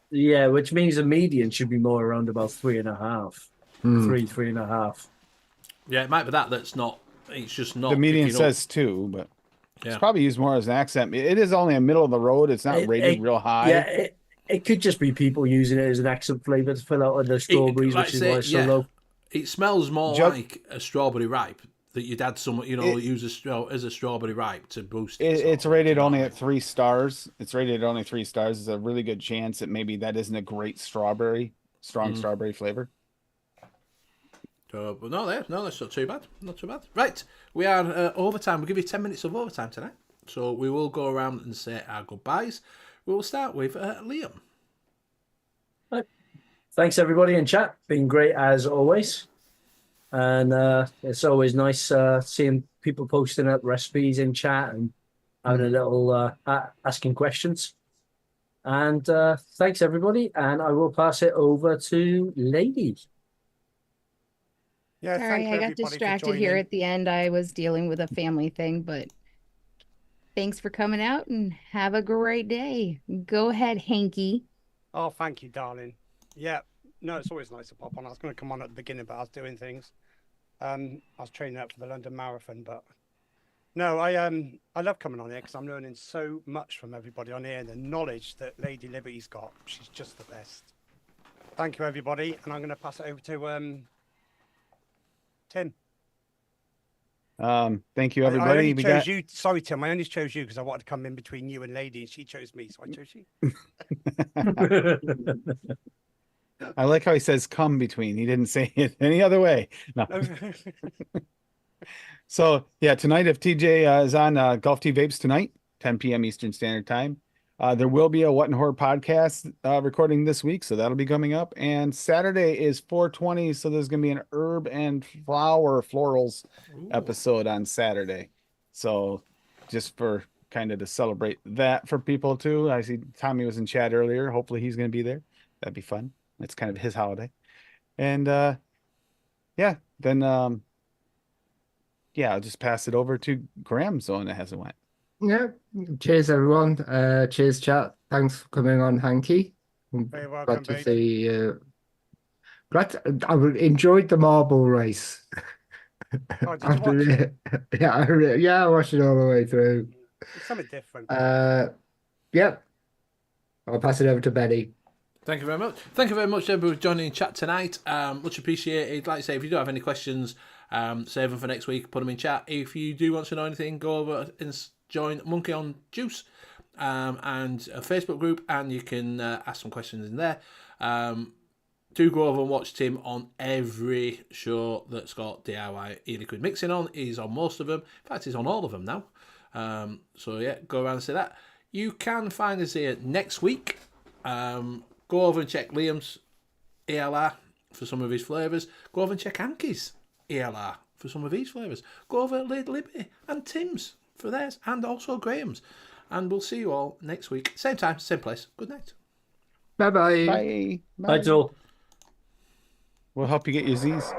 Yeah, which means the median should be more around about 3.5. 3.5. Yeah, it might be that's not. It's just not. The median says 2, but it's probably used more as an accent. It is only a middle of the road. It's not rated real high. Yeah, it could just be people using it as an accent flavour to fill out the strawberries, which is why it's so low. It smells more like a strawberry ripe that you'd add some, use as a strawberry ripe to boost it. It's rated only at 3 stars. It's rated at only 3 stars. There's a really good chance that maybe that isn't a great strong strawberry flavor. But no, that's not too bad. Not too bad. Right, we are overtime. We'll give you 10 minutes of overtime tonight. So we will go around and say our goodbyes. We will start with Liam. Right. Thanks, everybody in chat. Been great as always. And it's always nice seeing people posting up recipes in chat and having a little asking questions. And thanks, everybody. And I will pass it over to Lady. Yeah, Sorry, I got distracted here at the end. I was dealing with a family thing, but thanks for coming out and have a great day. Go ahead, Hanky. Oh, thank you, darling. Yeah, no, it's always nice to pop on. I was going to come on at the beginning, but I was doing things. I was training up for the London Marathon, but no, I love coming on here because I'm learning so much from everybody on here, and the knowledge that Lady Liberty's got. She's just the best. Thank you, everybody, and I'm going to pass it over to Tim. Thank you, everybody. I only chose you. Sorry, Tim. I only chose you because I wanted to come in between you and Lady, and she chose me, so I chose you. I like how he says "come between." He didn't say it any other way. No. So yeah, tonight if TJ is on Golf Tea Vapes tonight, 10 p.m. Eastern Standard Time. There will be a What and Horror podcast recording this week, so that'll be coming up. And Saturday is 420, so there's going to be an herb and florals episode on Saturday. So just for kind of to celebrate that for people too. I see Tommy was in chat earlier. Hopefully he's going to be there. That'd be fun. It's kind of his holiday. And yeah, then I'll just pass it over to Graham, so it hasn't went. Yeah. Cheers, everyone. Cheers, chat. Thanks for coming on, Hanky. Very welcome, Glad to see. I enjoyed the marble race. Oh, did you watch it? Yeah, I watched it all the way through. It's something different. Yep. I'll pass it over to Benny. Thank you very much. Thank you very much, everybody, for joining in chat tonight. Much appreciated. Like I say, if you do have any questions, save them for next week. Put them in chat. If you do want to know anything, go over and join Monkey on Juice and a Facebook group, and you can ask some questions in there. Do go over and watch Tim on every show that's got DIY e-liquid mixing on. He's on most of them. In fact, he's on all of them now. So yeah, go around and say that. You can find us here next week. Go over and check Liam's ELR for some of his flavours. Go over and check Anki's ELR for some of his flavours. Go over to Lady Libby and Tim's for theirs, and also Graham's. And we'll see you all next week. Same time, same place. Good night. Bye-bye. Bye. Bye, Joel. We'll help you get your Z's.